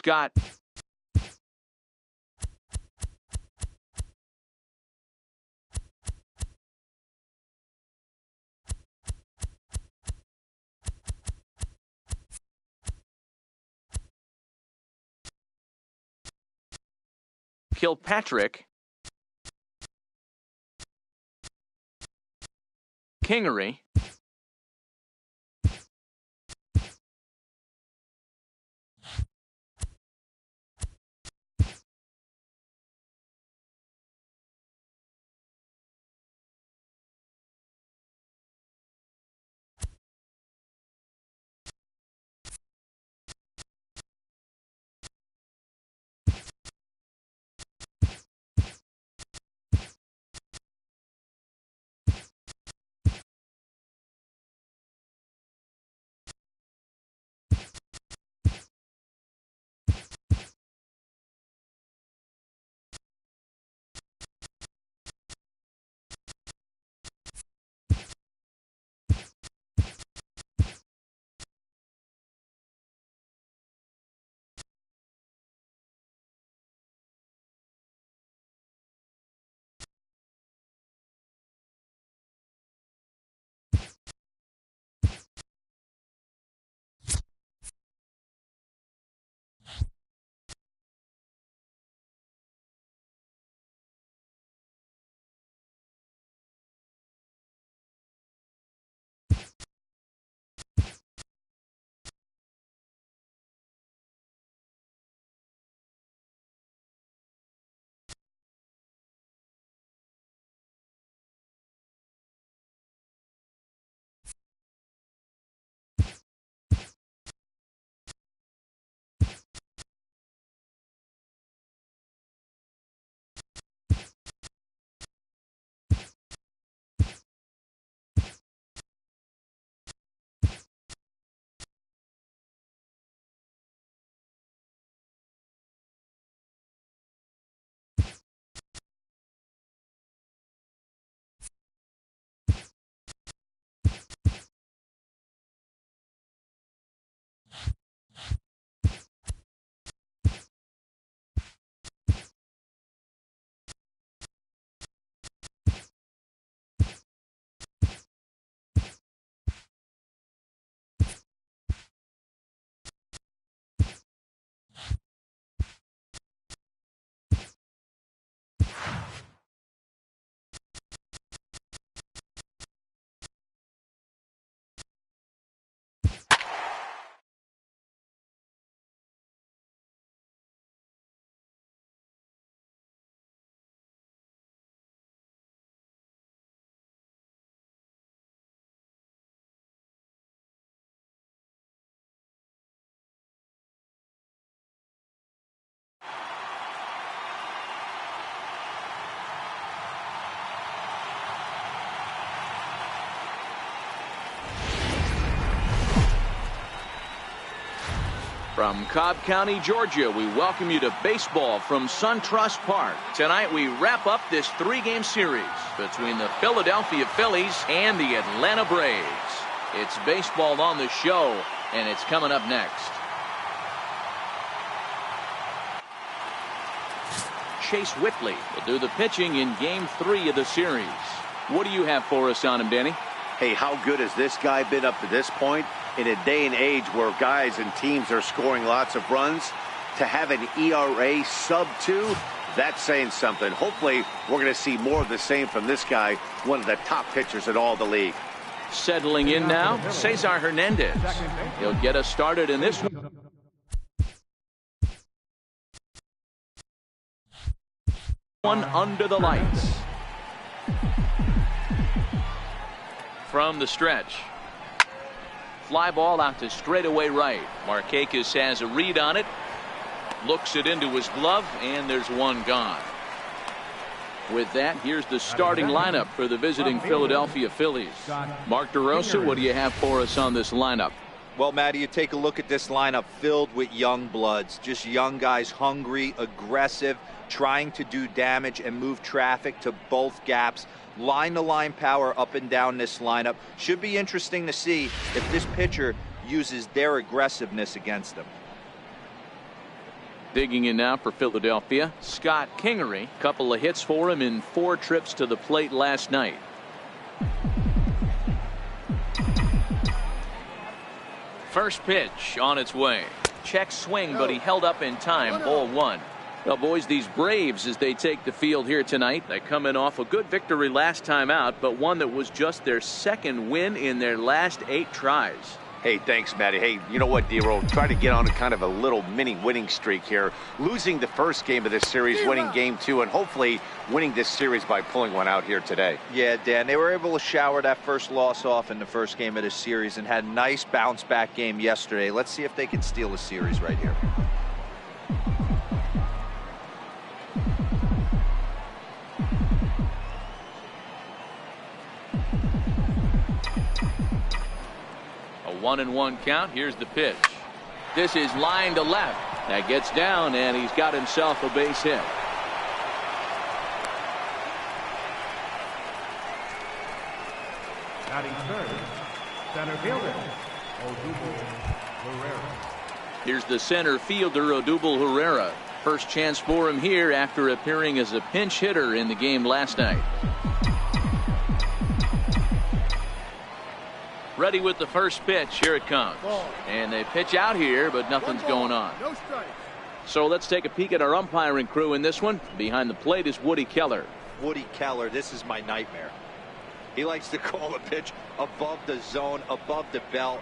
Scott. Kilpatrick. Kingery. From Cobb County, Georgia, we welcome you to baseball from SunTrust Park. Tonight, we wrap up this three-game series between the Philadelphia Phillies and the Atlanta Braves. It's baseball on the show, and it's coming up next. Chase Whitley will do the pitching in Game 3 of the series. What do you have for us on him, Danny? Hey, how good has this guy been up to this point? In a day and age where guys and teams are scoring lots of runs, to have an ERA sub-2, that's saying something. Hopefully, we're going to see more of the same from this guy, one of the top pitchers in all the league. Settling in now, Cesar Hernandez. He'll get us started in this one under the lights. From the stretch. Fly ball out to straightaway right. Markakis has a read on it. Looks it into his glove, and there's one gone. With that, here's the starting lineup for the visiting Philadelphia Phillies. Mark DeRosa, what do you have for us on this lineup? Well, Matty, you take a look at this lineup filled with young bloods. Just young guys, hungry, aggressive, trying to do damage and move traffic to both gaps. Line-to-line power up and down this lineup. Should be interesting to see if this pitcher uses their aggressiveness against them. Digging in now for Philadelphia, Scott Kingery. Couple of hits for him in 4 trips to the plate last night. First pitch on its way. Check swing, but he held up in time. Ball 1. Well, boys, these Braves, as they take the field here tonight, they come in off a good victory last time out, but one that was just their 2nd win in their last 8 tries. Hey, thanks, Matty. Hey, you know what, D-Roll? Try to get on kind of a little mini winning streak here. Losing the first game of this series, winning game 2, and hopefully winning this series by pulling one out here today. Yeah, Dan, they were able to shower that first loss off in the first game of this series and had a nice bounce-back game yesterday. Let's see if they can steal a series right here. A 1-1 count. Here's the pitch. This is line to left. That gets down, and he's got himself a base hit. Batting third, center fielder, Odubel Herrera. Here's the center fielder, Odubel Herrera. First chance for him here after appearing as a pinch hitter in the game last night. Ready with the first pitch. Here it comes. And they pitch out here, but nothing's going on. No strikes. So let's take a peek at our umpiring crew in this one. Behind the plate is Woody Keller. Woody Keller, this is my nightmare. He likes to call a pitch above the zone, above the belt.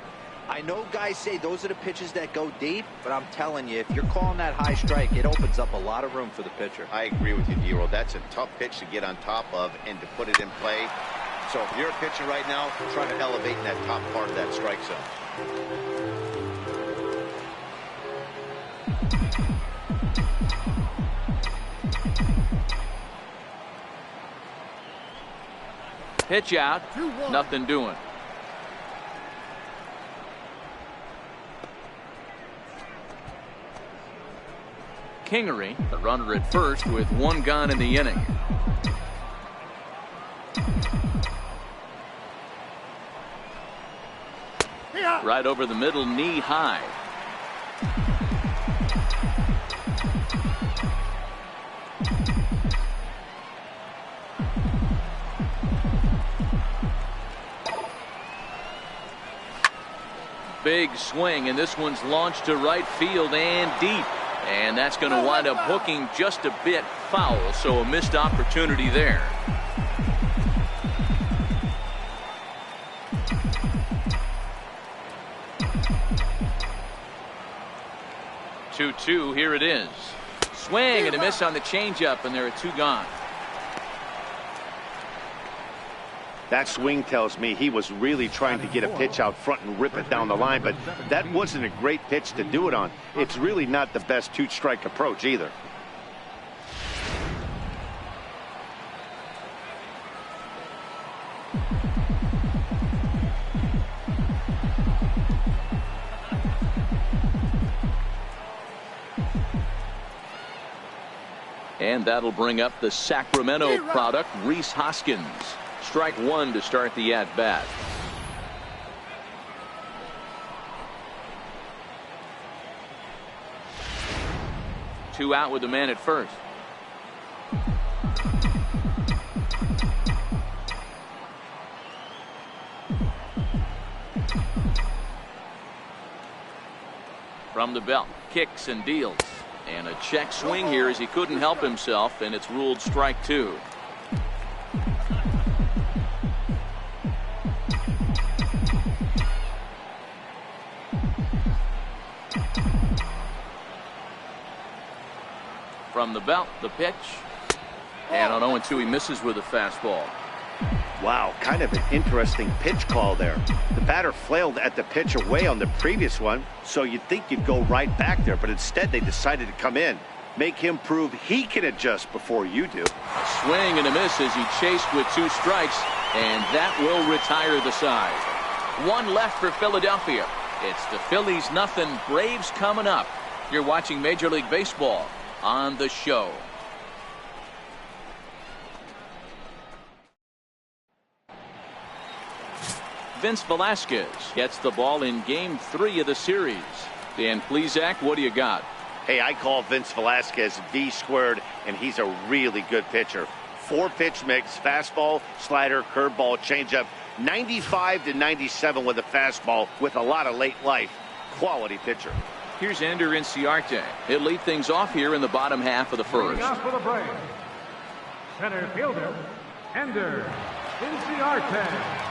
I know guys say those are the pitches that go deep, but I'm telling you, if you're calling that high strike, it opens up a lot of room for the pitcher. I agree with you, D-Roll. That's a tough pitch to get on top of and to put it in play. So if you're a pitcher right now, try to elevate in that top part of that strike zone. Pitch out. 2-1. Nothing doing. Kingery, the runner at first with 1 gone in the inning. Right over the middle, knee high. Big swing, and this one's launched to right field and deep. And that's going to wind up hooking just a bit foul, so a missed opportunity there. 2-2. Here it is. Swing and a miss on the changeup, and there are 2 gone. That swing tells me he was really trying to get a pitch out front and rip it down the line, but that wasn't a great pitch to do it on. It's really not the best 2-strike approach either. And that'll bring up the Sacramento product, Rhys Hoskins. Strike 1 to start the at-bat. Two out with the man at first. From the belt, kicks and deals. And a check swing here as he couldn't help himself, and it's ruled strike 2. From the belt, the pitch. And on 0-2, he misses with a fastball. Wow, kind of an interesting pitch call there. The batter flailed at the pitch away on the previous one, so you'd think you'd go right back there, but instead they decided to come in. Make him prove he can adjust before you do. A swing and a miss as he chased with 2 strikes, and that will retire the side. 1 left for Philadelphia. It's the Phillies nothing, Braves coming up. You're watching Major League Baseball on the show. Vince Velasquez gets the ball in game 3 of the series. Dan Plesac, what do you got? Hey, I call Vince Velasquez V squared, and he's a really good pitcher. 4-pitch mix, fastball, slider, curveball, changeup. 95 to 97 with a fastball with a lot of late life. Quality pitcher. Here's Ender Inciarte. He'll lead things off here in the bottom half of the first. Leading off for the Braves, center fielder, Ender Inciarte.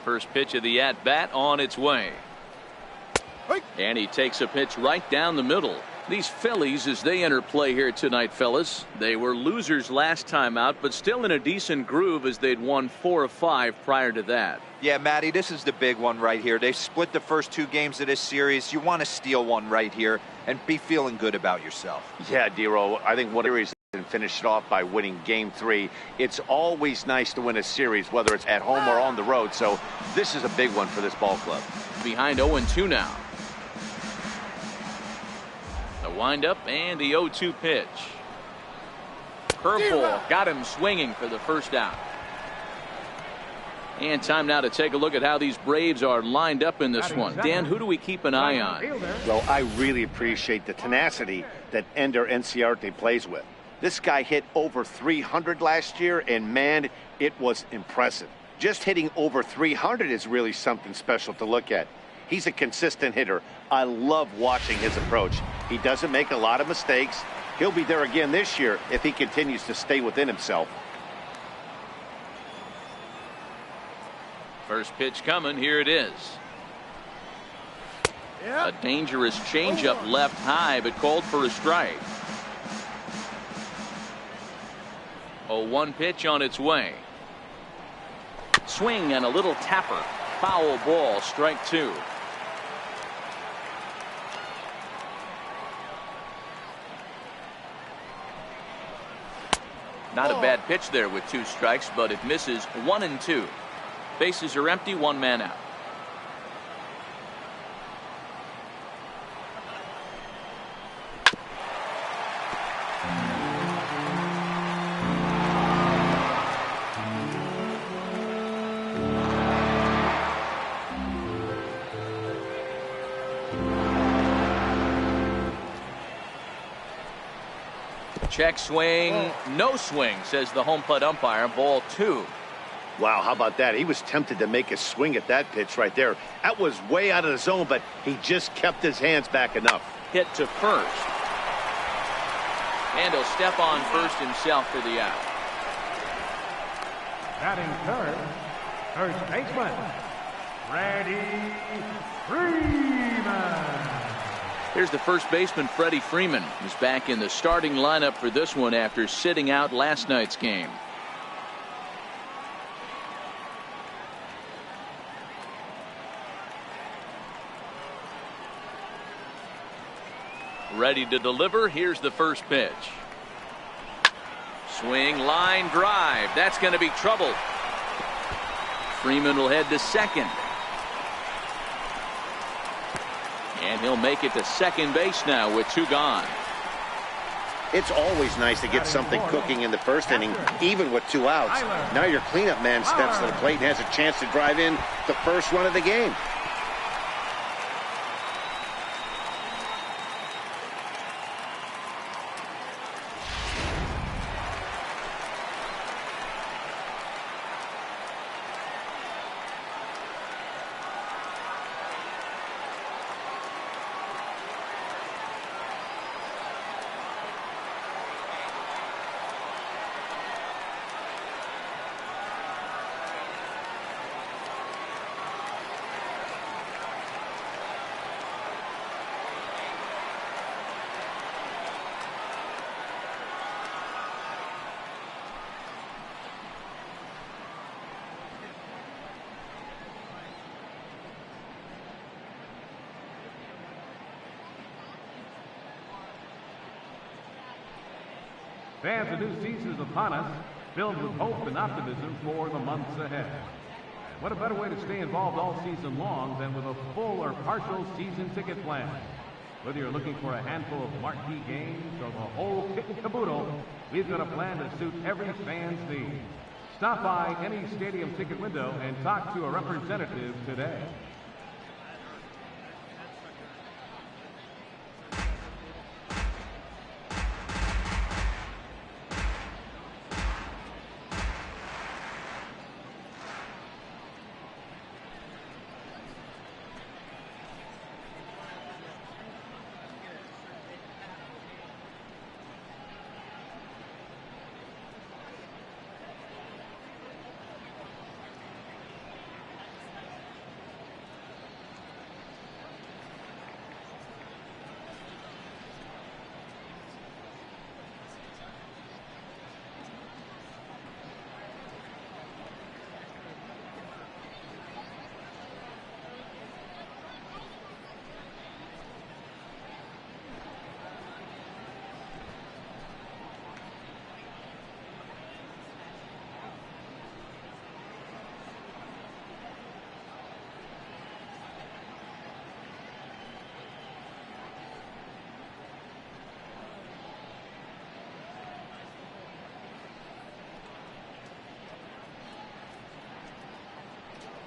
First pitch of the at-bat on its way. And he takes a pitch right down the middle. These Phillies, as they enter play here tonight, fellas, they were losers last time out, but still in a decent groove as they'd won 4 of 5 prior to that. Yeah, Matty, this is the big one right here. They've split the first 2 games of this series. You want to steal one right here and be feeling good about yourself. Yeah, Dero, I think what series and finish it off by winning game 3. It's always nice to win a series, whether it's at home or on the road. So this is a big one for this ball club. Behind 0-2 now. The windup and the 0-2 pitch. Curveball got him swinging for the first out. And time now to take a look at how these Braves are lined up in this one. Dan, who do we keep an eye on? Well, I really appreciate the tenacity that Ender Inciarte plays with. This guy hit over 300 last year, and man, it was impressive. Just hitting over 300 is really something special to look at. He's a consistent hitter. I love watching his approach. He doesn't make a lot of mistakes. He'll be there again this year if he continues to stay within himself. First pitch coming. Here it is. A dangerous changeup left high, but called for a strike. 0-1 pitch on its way. Swing and a little tapper. Foul ball, strike 2. Not a bad pitch there with 2 strikes, but it misses 1-2. Bases are empty, 1 man out. Check swing, no swing, says the home plate umpire. Ball 2. Wow, how about that? He was tempted to make a swing at that pitch right there. That was way out of the zone, but he just kept his hands back enough. Hit to first. And he'll step on first himself for the out. Batting third, first baseman, Freddie Freeman. Here's the first baseman, Freddie Freeman. He's back in the starting lineup for this one after sitting out last night's game. Ready to deliver. Here's the first pitch. Swing, line drive. That's going to be trouble. Freeman will head to second. And he'll make it to second base now with 2 gone. It's always nice to get something cooking in the first inning, even with 2 outs. Now your cleanup man steps to the plate and has a chance to drive in the first run of the game. Fans, a new season is upon us, filled with hope and optimism for the months ahead. And what a better way to stay involved all season long than with a full or partial season ticket plan. Whether you're looking for a handful of marquee games or the whole kit and caboodle, we've got a plan to suit every fan's needs. Stop by any stadium ticket window and talk to a representative today.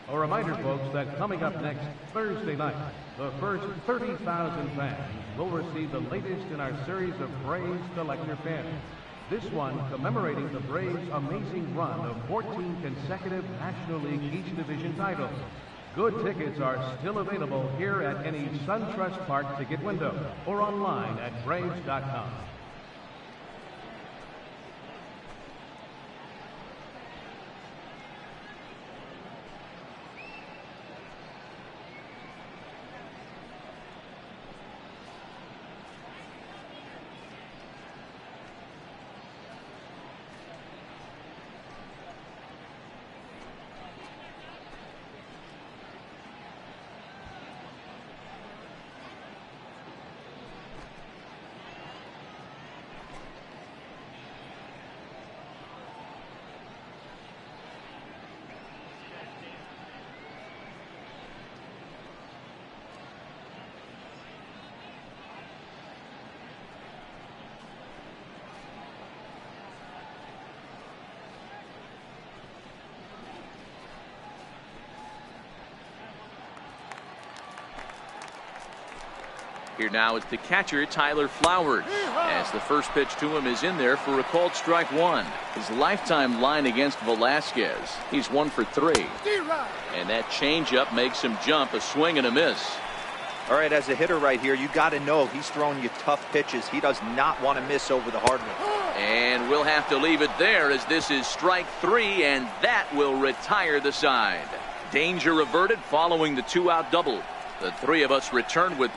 A reminder, folks, that coming up next Thursday night, the first 30,000 fans will receive the latest in our series of Braves Collector Pins. This one commemorating the Braves' amazing run of 14 consecutive National League East Division titles. Good tickets are still available here at any SunTrust Park ticket window or online at Braves.com. Here now is the catcher, Tyler Flowers, as the first pitch to him is in there for a called strike one. His lifetime line against Velasquez, he's 1 for 3. And that changeup makes him jump, a swing and a miss. All right, as a hitter right here, you got to know he's throwing you tough pitches. He does not want to miss over the hard one. And we'll have to leave it there as this is strike 3, and that will retire the side. Danger averted following the 2-out double. The three of us return with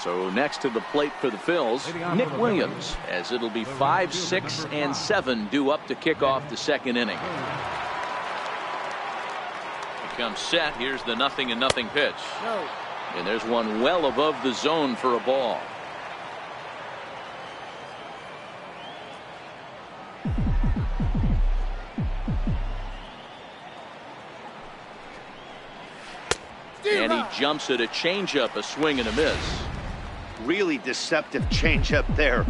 So next to the plate for the Phils, Nick Williams, as it'll be 5, 6, and 7 due up to kick off the second inning. He comes set. Here's the 0-0 pitch. And there's one well above the zone for a ball. And he jumps at a changeup, a swing and a miss. Really deceptive changeup there.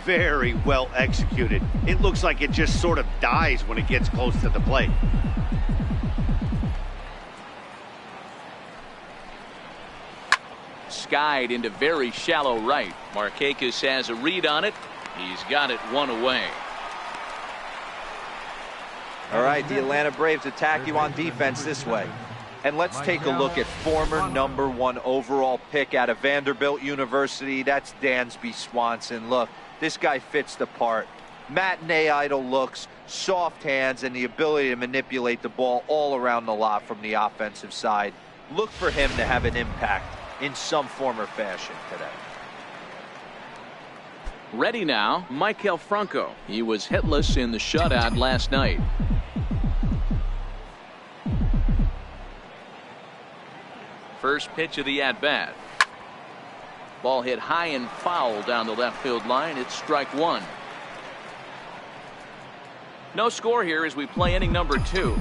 Very well executed. It looks like it just sort of dies when it gets close to the plate. Skied into very shallow right. Markakis has a read on it. He's got it one away. All right, the Atlanta Braves attack you on defense this way. And let's take a look at former #1 overall pick out of Vanderbilt University. That's Dansby Swanson. Look, this guy fits the part. Matinee idol looks, soft hands, and the ability to manipulate the ball all around the lot from the offensive side. Look for him to have an impact in some form or fashion today. Ready now, Maikel Franco. He was hitless in the shutout last night. First pitch of the at-bat. Ball hit high and foul down the left field line. It's strike one. No score here as we play inning number 2.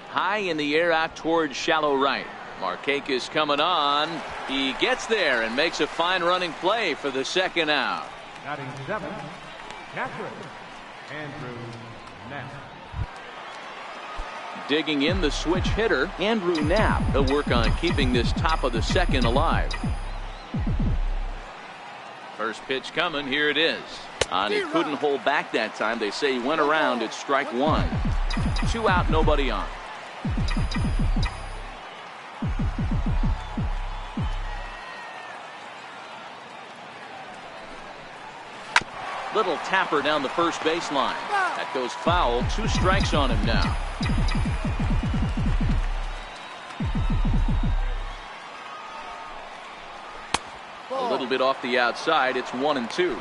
High in the air out towards shallow right. Markakis coming on. He gets there and makes a fine running play for the second out. Batting 7, catcher Andrew Knapp. Digging in the switch hitter, Andrew Knapp. He'll work on keeping this top of the second alive. First pitch coming. Here it is. He couldn't hold back that time. They say he went around. It's strike one. 2 out, nobody on. Little tapper down the first baseline. That goes foul. 2 strikes on him now. A little bit off the outside. It's 1-2.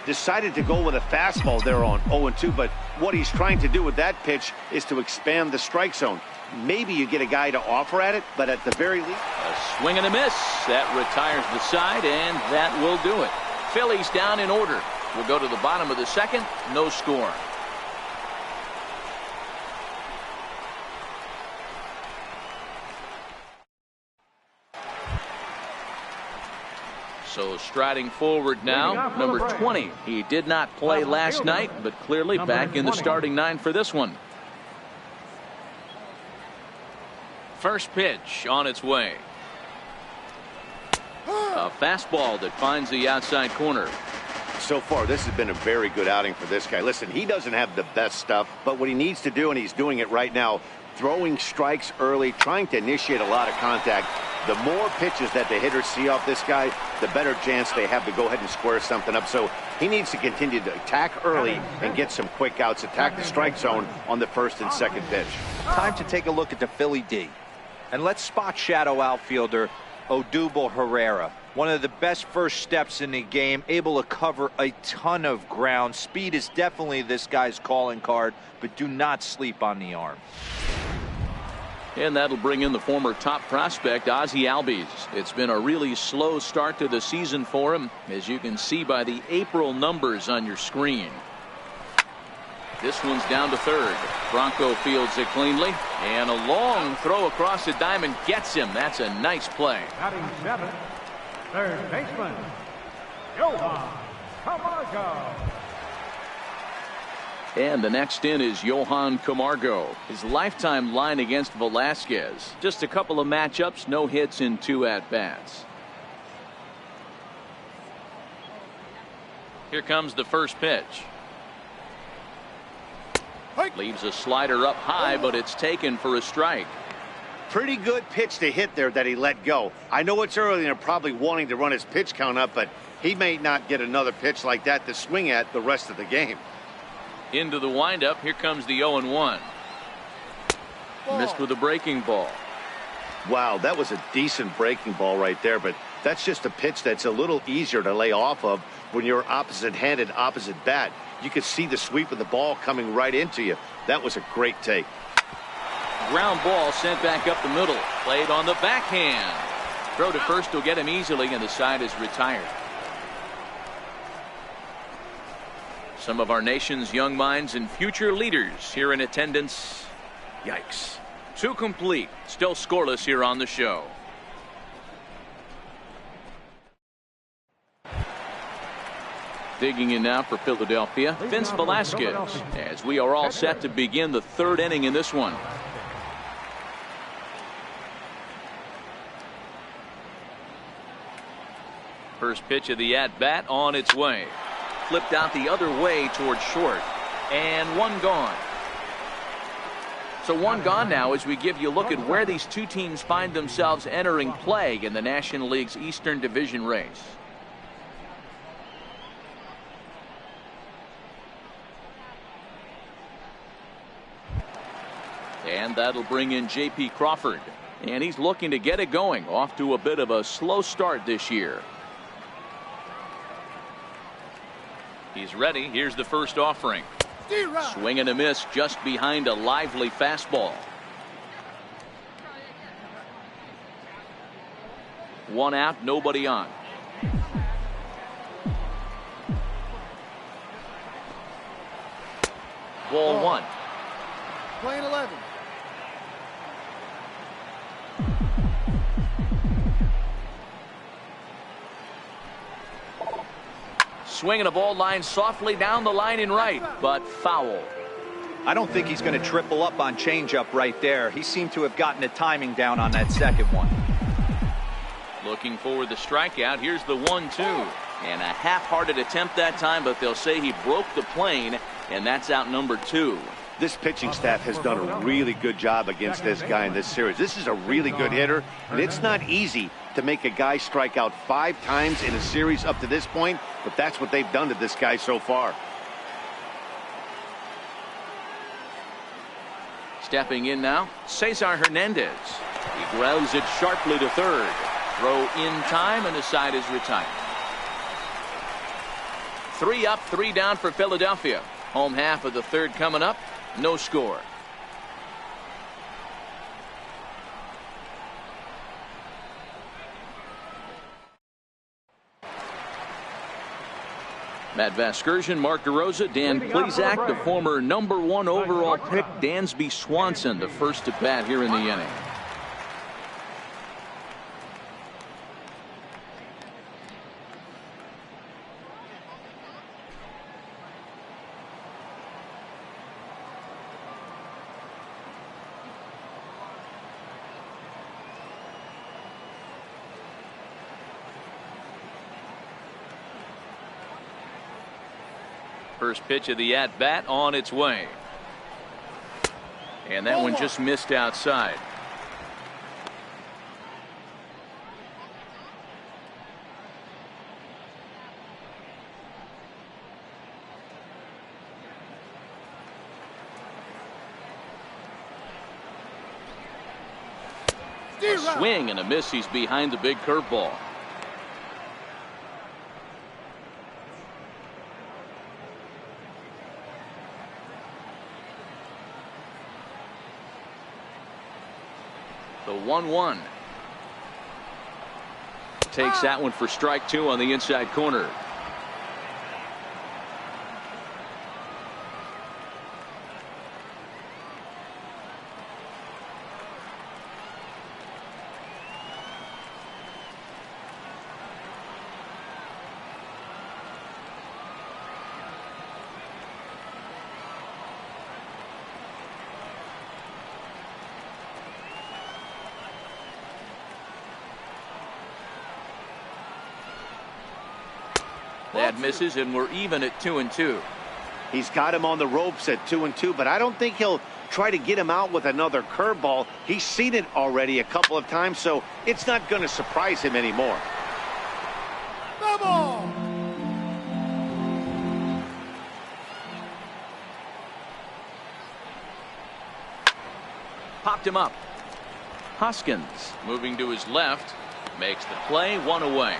Decided to go with a fastball there on 0-2, but what he's trying to do with that pitch is to expand the strike zone. Maybe you get a guy to offer at it, but at the very least. A swing and a miss. That retires the side, and that will do it. Phillies down in order. We'll go to the bottom of the second. No score. So striding forward now, number 20. He did not play last night, but clearly back in the starting 9 for this one. First pitch on its way. A fastball that finds the outside corner. So far, this has been a very good outing for this guy. Listen, he doesn't have the best stuff, but what he needs to do, and he's doing it right now, throwing strikes early, trying to initiate a lot of contact. The more pitches that the hitters see off this guy, the better chance they have to go ahead and square something up. So he needs to continue to attack early and get some quick outs, attack the strike zone on the first and second pitch. Time to take a look at the Philly D. And let's spot shadow outfielder Odubel Herrera. One of the best first steps in the game, able to cover a ton of ground. Speed is definitely this guy's calling card, but do not sleep on the arm. And that'll bring in the former top prospect, Ozzie Albies. It's been a really slow start to the season for him, as you can see by the April numbers on your screen. This one's down to third. Bronco fields it cleanly, and a long throw across the diamond gets him. That's a nice play. Batting 7, third baseman, Johan Camargo. And the next in is Johan Camargo. His lifetime line against Velasquez. Just a couple of matchups, no hits in 2 at-bats. Here comes the first pitch. Leaves a slider up high, but it's taken for a strike. Pretty good pitch to hit there that he let go. I know it's early and they're probably wanting to run his pitch count up, but he may not get another pitch like that to swing at the rest of the game. Into the windup. Here comes the 0-1. Missed with a breaking ball. Wow, that was a decent breaking ball right there, but that's just a pitch that's a little easier to lay off of when you're opposite-handed, opposite bat. You could see the sweep of the ball coming right into you. That was a great take. Ground ball sent back up the middle. Played on the backhand. Throw to first will get him easily, and the side is retired. Some of our nation's young minds and future leaders here in attendance. Yikes. 2 complete. Still scoreless here on the show. Digging in now for Philadelphia, Vince Velasquez, as we are all set to begin the 3rd inning in this one. First pitch of the at-bat on its way. Flipped out the other way towards short, and 1 gone. So 1 gone now as we give you a look at where these 2 teams find themselves entering play in the National League's Eastern Division race. And that'll bring in J.P. Crawford, and he's looking to get it going. Off to a bit of a slow start this year. He's ready. Here's the first offering. Swing and a miss just behind a lively fastball. One out, nobody on. Ball one. Playing 11. Swinging a ball line softly down the line in right, but foul. I don't think he's going to triple up on changeup right there. He seemed to have gotten the timing down on that second one. Looking for the strikeout. Here's the 1-2. And a half-hearted attempt that time, but they'll say he broke the plane, and that's out number 2. This pitching staff has done a really good job against this guy in this series. This is a really good hitter, and it's not easy to make a guy strike out 5 times in a series up to this point, but that's what they've done to this guy so far. Stepping in now, Cesar Hernandez. He grounds it sharply to third. Throw in time, and the side is retired. 3 up, 3 down for Philadelphia. Home half of the third coming up. No score. Matt Vasgersian, Mark DeRosa, Dan Plesac, the former #1 overall pick, Dansby Swanson, the first at bat here in the inning. First pitch of the at-bat on its way. And that one just missed outside. A swing and a miss. He's behind the big curveball. The 1-1. Takes that one for strike 2 on the inside corner. That misses, and we're even at 2-2. He's got him on the ropes at 2-2, but I don't think he'll try to get him out with another curveball. He's seen it already a couple of times, so it's not going to surprise him anymore. Double! Popped him up. Hoskins moving to his left, makes the play, 1 away.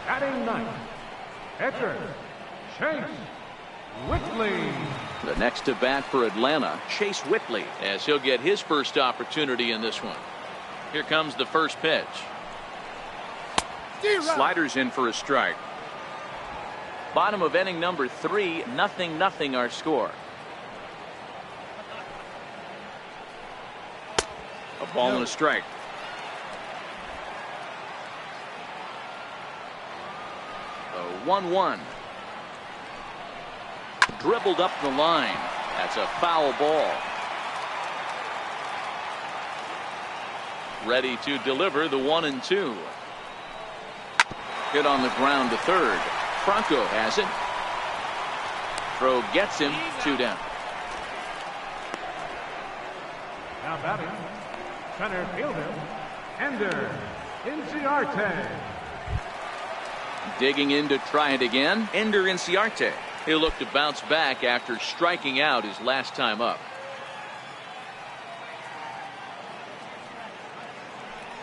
Batting ninth, pitcher Chase Whitley. The next to bat for Atlanta, Chase Whitley, as he'll get his first opportunity in this one. Here comes the first pitch. Sliders in for a strike. Bottom of inning number 3, 0-0 our score. A ball and a strike. The 1-1. Dribbled up the line. That's a foul ball. Ready to deliver the 1-2. Hit on the ground to third. Franco has it. Throw gets him, 2 down. Now batting, center fielder Ender Inciarte. Digging in to try it again, Ender Inciarte. He'll look to bounce back after striking out his last time up.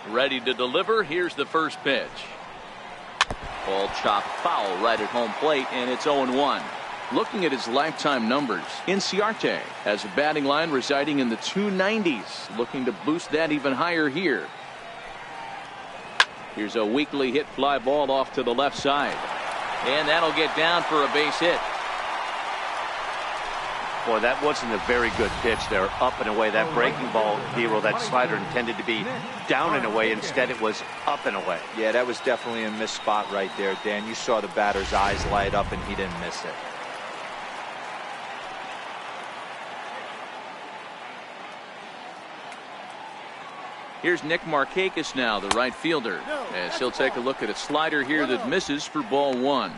Ready to deliver. Here's the first pitch. Ball chopped foul right at home plate, and it's 0-1. Looking at his lifetime numbers, Inciarte has a batting line residing in the 290s, looking to boost that even higher here. Here's a weakly hit fly ball off to the left side, and that'll get down for a base hit. Boy, that wasn't a very good pitch there, up and away. That breaking ball, Hero, that slider intended to be down and away. Instead, it was up and away. Yeah, that was definitely a missed spot right there, Dan. You saw the batter's eyes light up, and he didn't miss it. Here's Nick Markakis now, the right fielder, as he'll take a look at a slider here that misses for ball 1.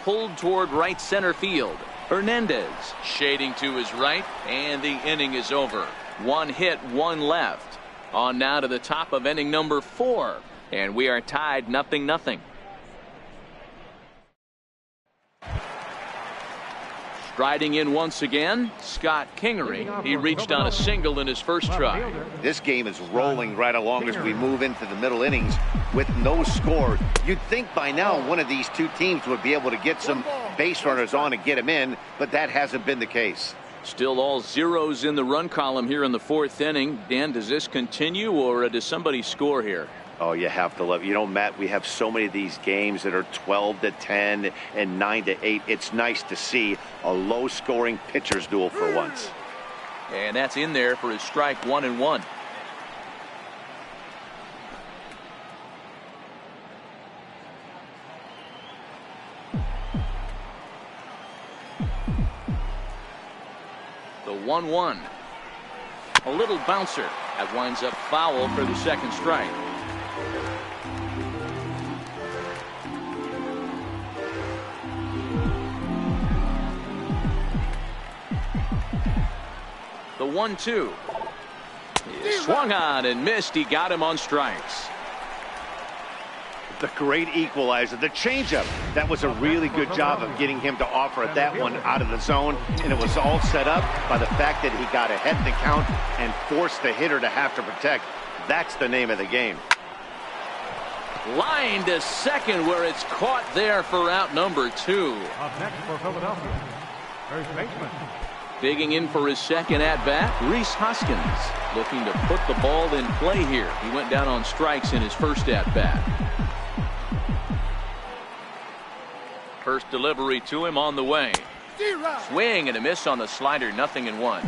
Pulled toward right center field. Hernandez shading to his right, and the inning is over. 1 hit, 1 left. On now to the top of inning number 4, and we are tied 0-0. Striding in once again, Scott Kingery. He reached on a single in his first try. This game is rolling right along as we move into the middle innings with no score. You'd think by now one of these two teams would be able to get some base runners on and get them in, but that hasn't been the case. Still all zeros in the run column here in the 4th inning. Dan, does this continue, or does somebody score here? Oh, you have to love it. You know, Matt, we have so many of these games that are 12-10 and 9-8. It's nice to see a low-scoring pitcher's duel for once. And that's in there for his strike 1-1. The 1-1. A little bouncer. That winds up foul for the second strike. The 1-2. He swung on and missed. He got him on strikes. The great equalizer, the changeup. That was a really good job of getting him to offer at that one out of the zone, and it was all set up by the fact that he got ahead in the count and forced the hitter to have to protect. That's the name of the game. Line to second, where it's caught there for out number 2. Up next for Philadelphia, first baseman. Digging in for his second at-bat, Rhys Hoskins, looking to put the ball in play here. He went down on strikes in his first at-bat. First delivery to him on the way. Swing and a miss on the slider, 0-1.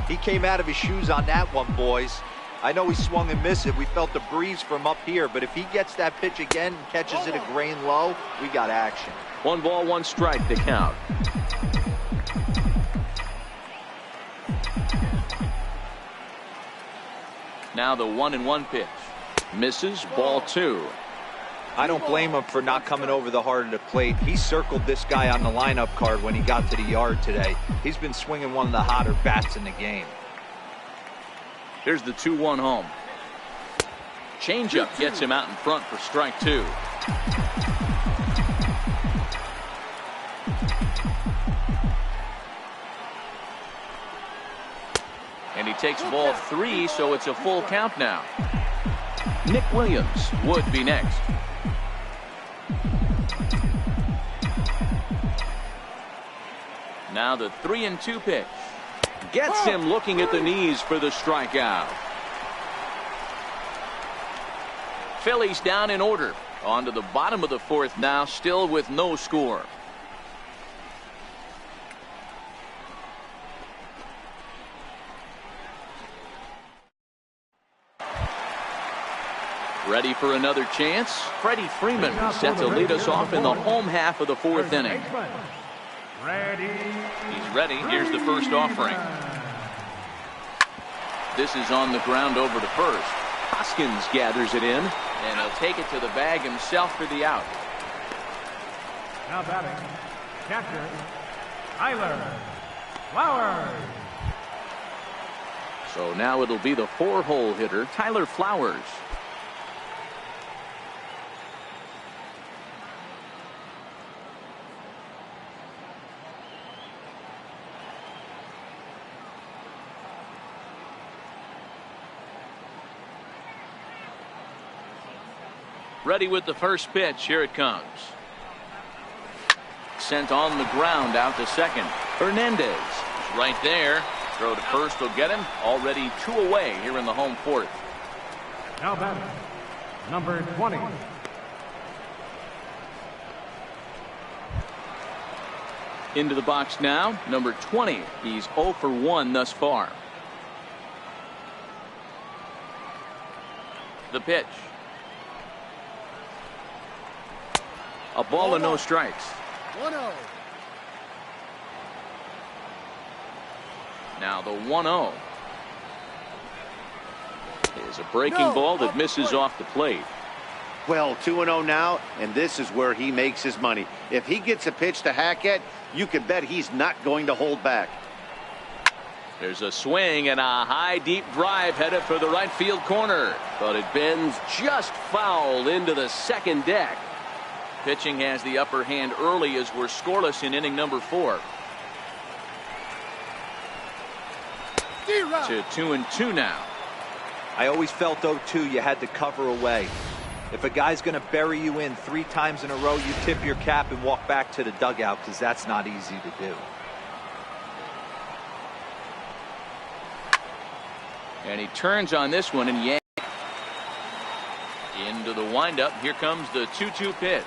He came out of his shoes on that one, boys. I know he swung and missed it. We felt the breeze from up here, but if he gets that pitch again and catches it a grain low, we got action. 1 ball, 1 strike to count. Now the 1-1 pitch. Misses, ball 2. I don't blame him for not coming over the heart of the plate. He circled this guy on the lineup card when he got to the yard today. He's been swinging one of the hotter bats in the game. Here's the 2-1 home. Changeup gets him out in front for strike 2. And he takes ball 3, so it's a full count now. Nick Williams would be next. Now the 3-2 pitch. Gets him looking at the knees for the strikeout. Phillies down in order. On to the bottom of the 4th now, still with no score. Ready for another chance. Freddie Freeman set to lead us off in the home half of the fourth inning. He's ready. Here's the first offering. This is on the ground over to first. Hoskins gathers it in, and he'll take it to the bag himself for the out. Now batting, catcher, Tyler Flowers. So now it'll be the 4-hole hitter, Tyler Flowers. Ready with the first pitch. Here it comes. Sent on the ground out to second. Hernandez is right there. Throw to first will get him. Already 2 away here in the home fourth. Now batting, number 20. Into the box now, number 20. He's 0 for 1 thus far. The pitch. A ball and no strikes. 1-0. Now the 1-0 is a breaking ball that misses off the plate. Well, 2-0 now, and this is where he makes his money. If he gets a pitch to hack at, you can bet he's not going to hold back. There's a swing and a high deep drive headed for the right field corner, but it bends just foul into the second deck. Pitching has the upper hand early as we're scoreless in inning number 4. To 2-2 now. I always felt 0-2 you had to cover away. If a guy's going to bury you in 3 times in a row, you tip your cap and walk back to the dugout, because that's not easy to do. And he turns on this one and yanks. Into the windup. Here comes the 2-2 pitch.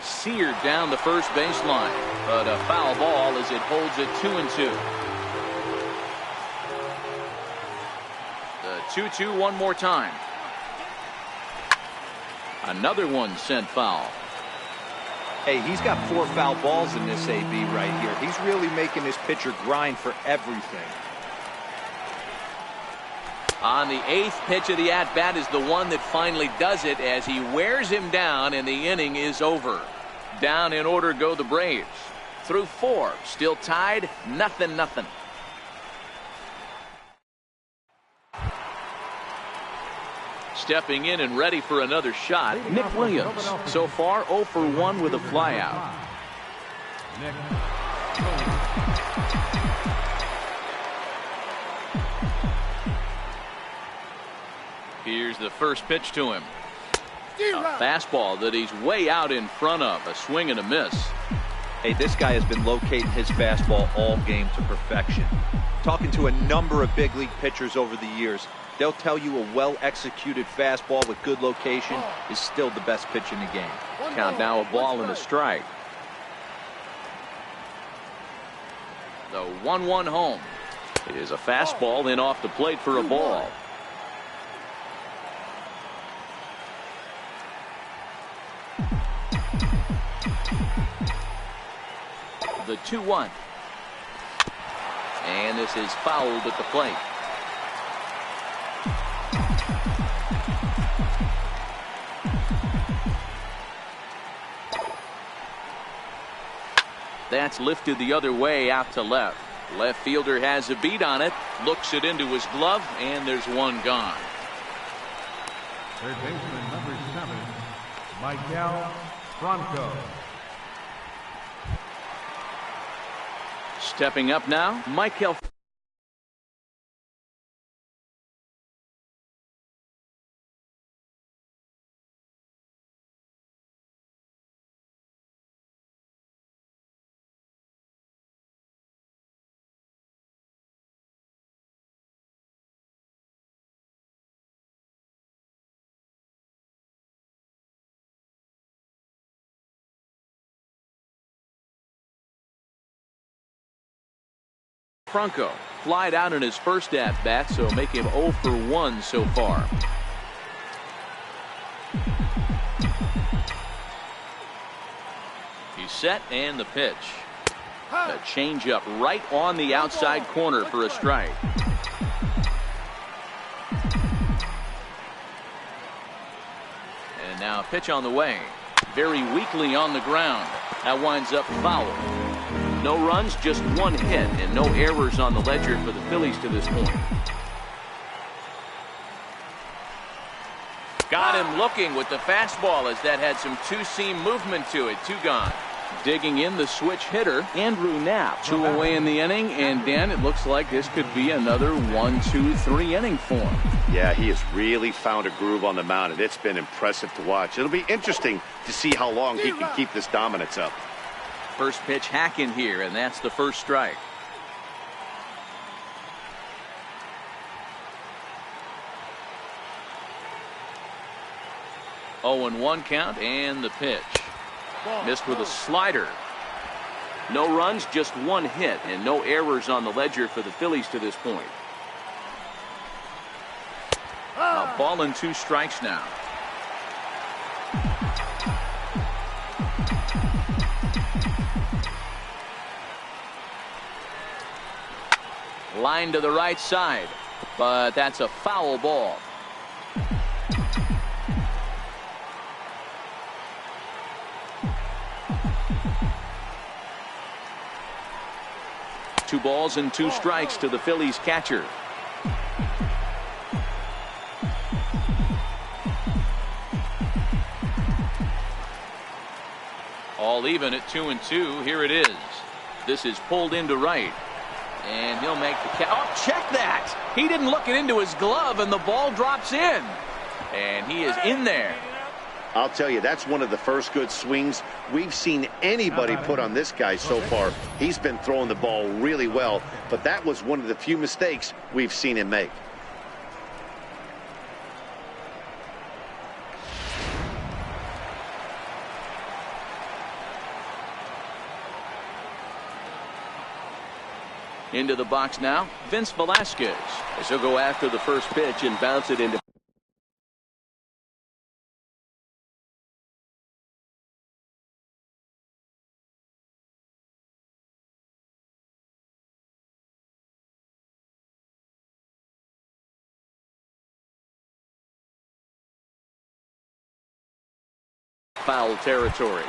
Seared down the first baseline, but a foul ball as it holds it 2-2. The 2-2 one more time. Another one sent foul. Hey, he's got 4 foul balls in this AB right here. He's really making this pitcher grind for everything. On the 8th pitch of the at-bat is the one that finally does it as he wears him down, and the inning is over. Down in order go the Braves. Through 4, still tied, 0-0. Stepping in and ready for another shot, Nick Williams. So far 0 for 1 with a flyout. Here's the first pitch to him. A fastball that he's way out in front of. A swing and a miss. Hey, this guy has been locating his fastball all game to perfection. Talking to a number of big league pitchers over the years, they'll tell you a well-executed fastball with good location is still the best pitch in the game. Count now a ball and a strike. The 1-1 home. It is a fastball in off the plate for a ball. The 2-1. And this is fouled at the plate. That's lifted the other way out to left. Left fielder has a beat on it, looks it into his glove, and there's one gone. Third baseman number 7, Michael Franco. Stepping up now, Michael. Franco flied out in his first at bat, so make him 0 for 1 so far. set and the pitch. A changeup right on the outside corner for a strike. And now a pitch on the way. Very weakly on the ground. That winds up foul. No runs, just one hit, and no errors on the ledger for the Phillies to this point. Got him looking with the fastball as that had some two-seam movement to it. 2 gone. Digging in the switch hitter, Andrew Knapp. 2 away in the inning, and Dan, it looks like this could be another 1, 2, 3 inning for him. Yeah, he has really found a groove on the mound, and it's been impressive to watch. It'll be interesting to see how long he can keep this dominance up. First pitch hacking here, and that's the first strike. Oh, and 1 count, and the pitch. Missed with a slider. No runs, just 1 hit, and no errors on the ledger for the Phillies to this point. A ball and 2 strikes now. Line to the right side, but that's a foul ball. Two balls and 2 strikes to the Phillies catcher. All even at 2-2. Here it is. This is pulled into right. And he'll make the catch. Oh, check that. He didn't look it into his glove, and the ball drops in. And he is in there. I'll tell you, that's one of the first good swings we've seen anybody put on this guy so far. He's been throwing the ball really well, but that was one of the few mistakes we've seen him make. Into the box now, Vince Velasquez. As he'll go after the first pitch and bounce it into foul territory.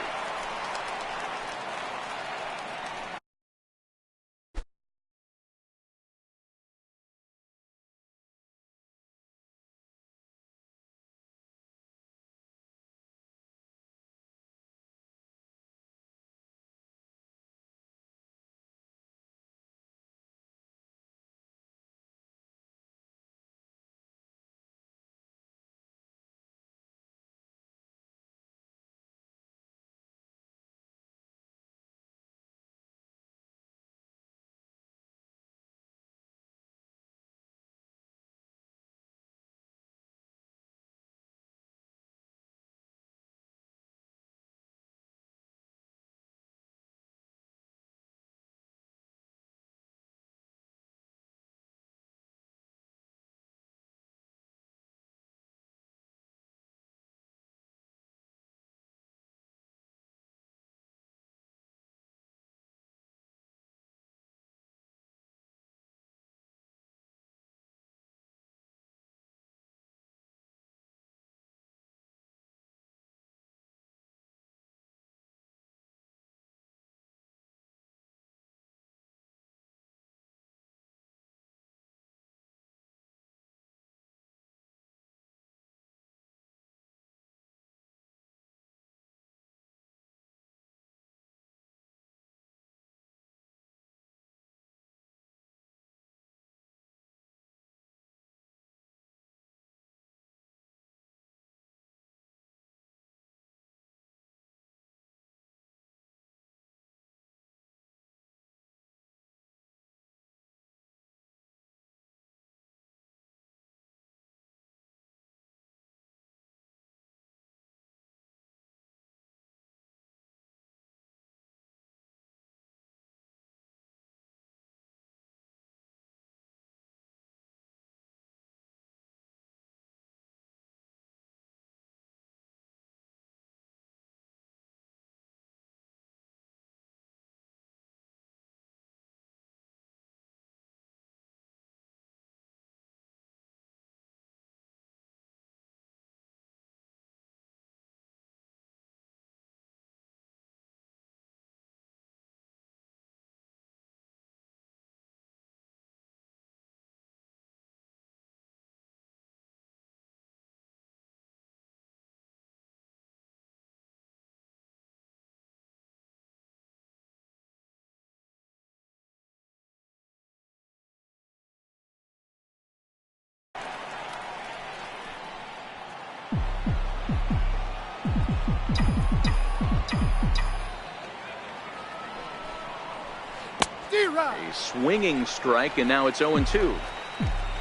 A swinging strike, and now it's 0-2.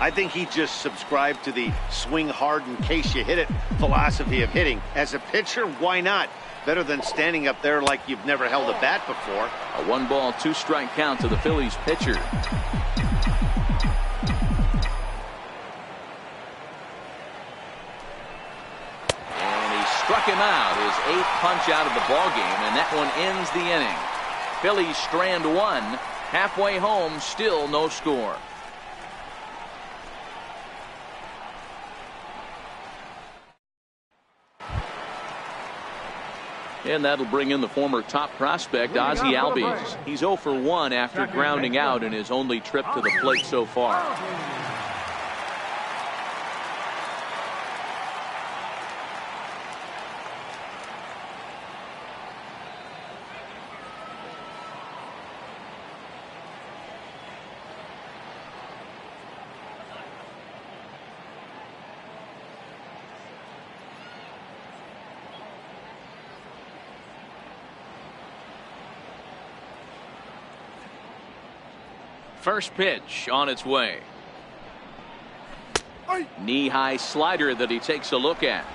I think he just subscribed to the swing hard in case you hit it philosophy of hitting. As a pitcher, why not? Better than standing up there like you've never held a bat before. A 1-ball, 2-strike count to the Phillies pitcher. And he struck him out, his 8th punch out of the ballgame, and that one ends the inning. Phillies strand 1, halfway home, still no score. And that'll bring in the former top prospect, Ozzie Albies. He's 0 for 1 after grounding out in his only trip to the plate so far. First pitch on its way. Knee-high slider that he takes a look at.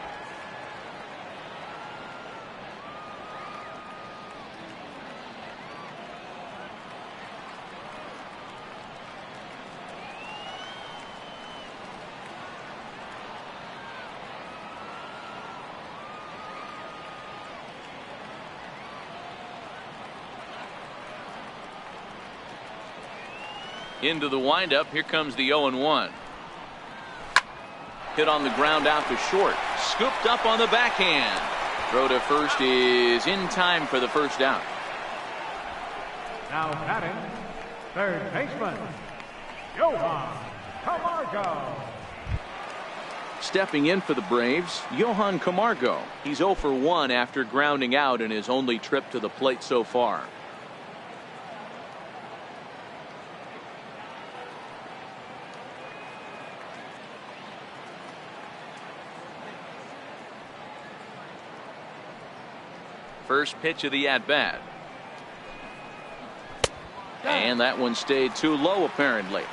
Into the windup. Here comes the 0-1. Hit on the ground out to short. Scooped up on the backhand. Throw to first is in time for the first out. Now batting, third baseman, Johan Camargo. Stepping in for the Braves, Johan Camargo. He's 0 for 1 after grounding out in his only trip to the plate so far. First pitch of the at-bat. And that one stayed too low, apparently.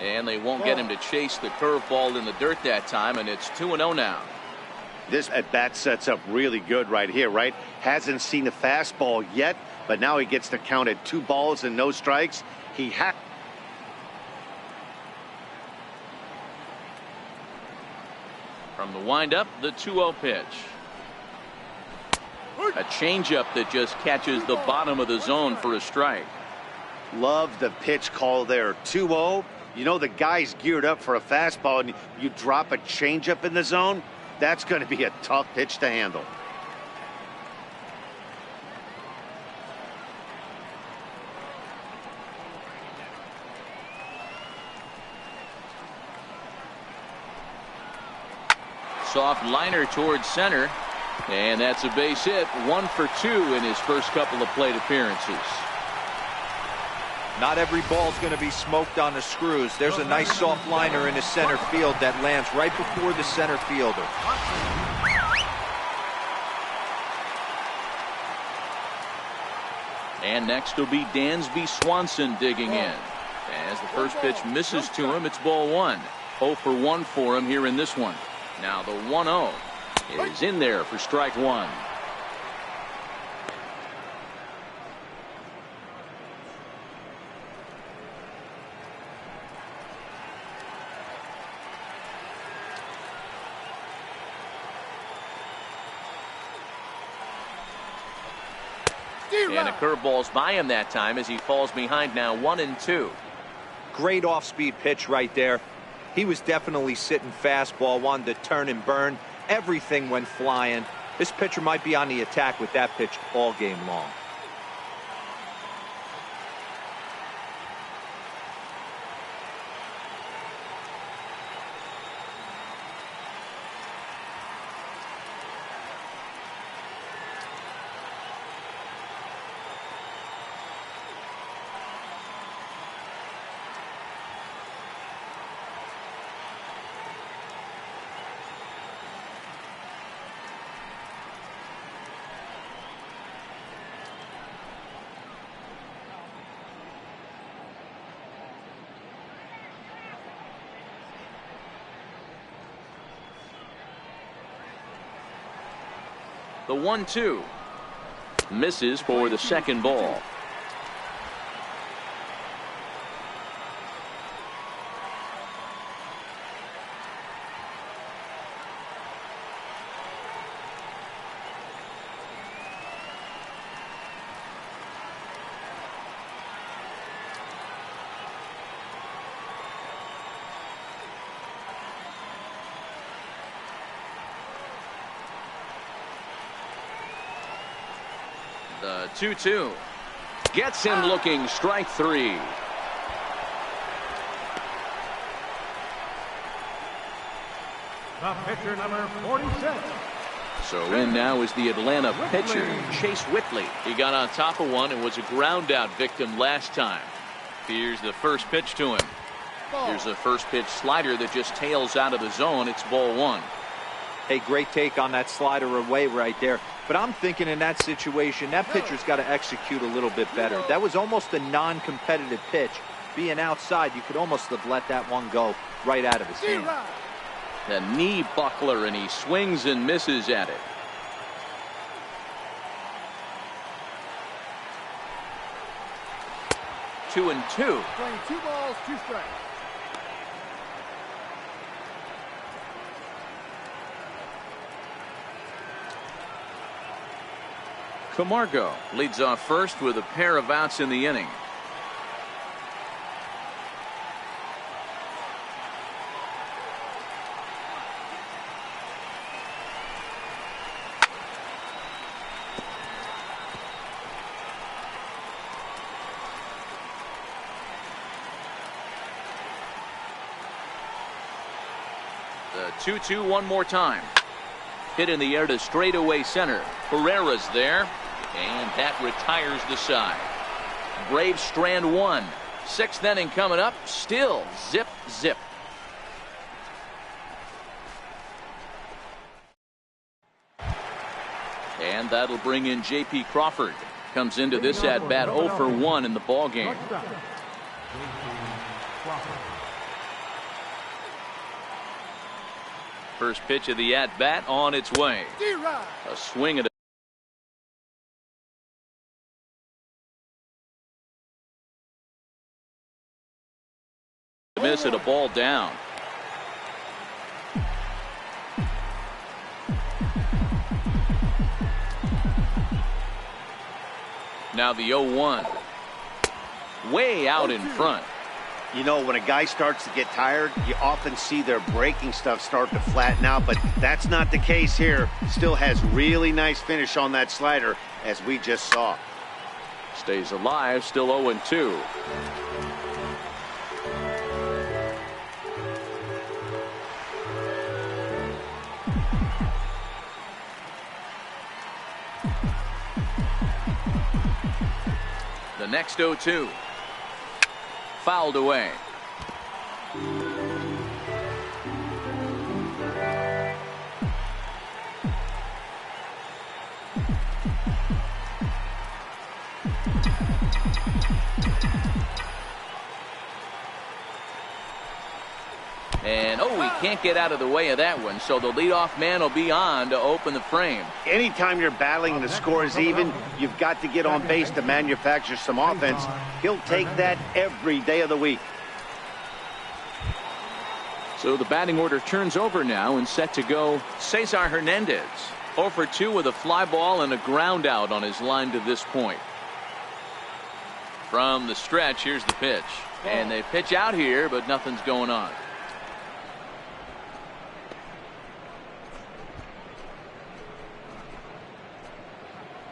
And they won't get him to chase the curveball in the dirt that time, and it's 2-0 now. This at-bat sets up really good right here, right? Hasn't seen a fastball yet, but now he gets to count at 2 balls and no strikes. From the windup, the 2-0 pitch. A changeup that just catches the bottom of the zone for a strike. Love the pitch call there. 2-0. You know the guy's geared up for a fastball, and you drop a changeup in the zone. That's going to be a tough pitch to handle. Soft liner towards center, and that's a base hit. 1 for 2 in his first couple of plate appearances. Not every ball's going to be smoked on the screws. There's a nice soft liner in the center field that lands right before the center fielder. And next will be Dansby Swanson digging in. As the first pitch misses to him, it's ball 1. 0 for 1 for him here in this one. Now the 1-0 is in there for strike 1. And a curveball's by him that time as he falls behind now 1-2. Great off-speed pitch right there. He was definitely sitting fastball, wanted to turn and burn. Everything went flying. This pitcher might be on the attack with that pitch all game long. The 1-2 misses for the second ball. The 2-2 gets him looking. Strike three. The pitcher, number 46. So in now is the Atlanta pitcher, Chase Whitley. He got on top of one and was a ground out victim last time. Here's the first pitch to him. Here's a first pitch slider that just tails out of the zone. It's ball one. Hey, great take on that slider away right there. But I'm thinking in that situation, that pitcher's got to execute a little bit better. That was almost a non-competitive pitch. Being outside, you could almost have let that one go right out of his hand. The knee buckler, and he swings and misses at it. Two and two. Playing 2 balls, 2 strikes. Camargo leads off first with a pair of outs in the inning. The 2-2 one more time. Hit in the air to straightaway center. Pereira's there, and that retires the side. Braves strand one. 6th inning coming up. Still zip, zip. And that'll bring in J.P. Crawford. Comes into this at bat 0 for 1 in the ball game. First pitch of the at bat on its way. A swing at a miss at a ball down. Now the 0-1. Way out in front. You know, when a guy starts to get tired, you often see their breaking stuff start to flatten out, but that's not the case here. Still has really nice finish on that slider, as we just saw. Stays alive, still 0-2. The next 0-2. Fouled away. And he can't get out of the way of that one, so the leadoff man will be on to open the frame. Anytime you're battling and the score is even, you've got to get on base to manufacture some offense. He'll take that every day of the week. So the batting order turns over now, and set to go Cesar Hernandez. 0 for 2 with a fly ball and a ground out on his line to this point. From the stretch, here's the pitch. And they pitch out here, but nothing's going on.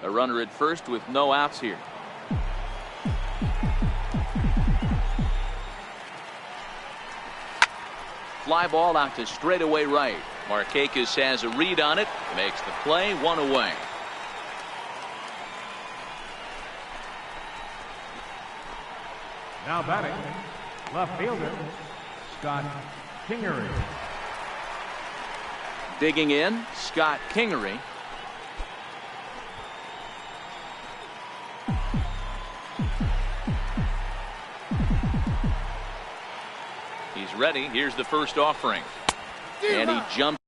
A runner at first with no outs here. Fly ball out to straightaway right. Markakis has a read on it, makes the play, 1 away. Now batting, left fielder, Scott Kingery. Digging in, Scott Kingery. He's ready. Here's the first offering. And he jumped.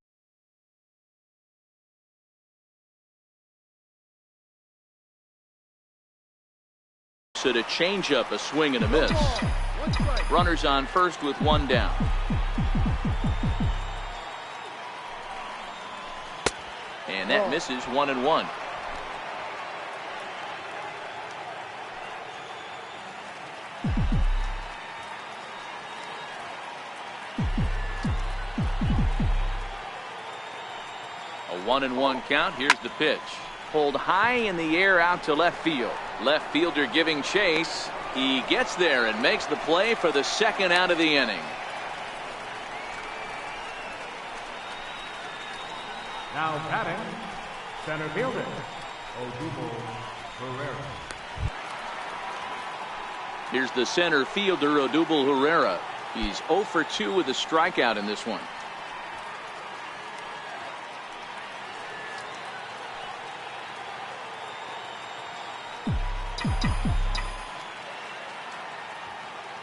So to change up, a swing and a miss. Runners on first with 1 down. And that misses, 1-1. A 1-1 count. Here's the pitch. Pulled high in the air out to left field. Left fielder giving chase. He gets there and makes the play for the second out of the inning. Now batting, center fielder, Odubel Herrera. Here's the center fielder, Odubel Herrera. He's 0 for 2 with a strikeout in this one.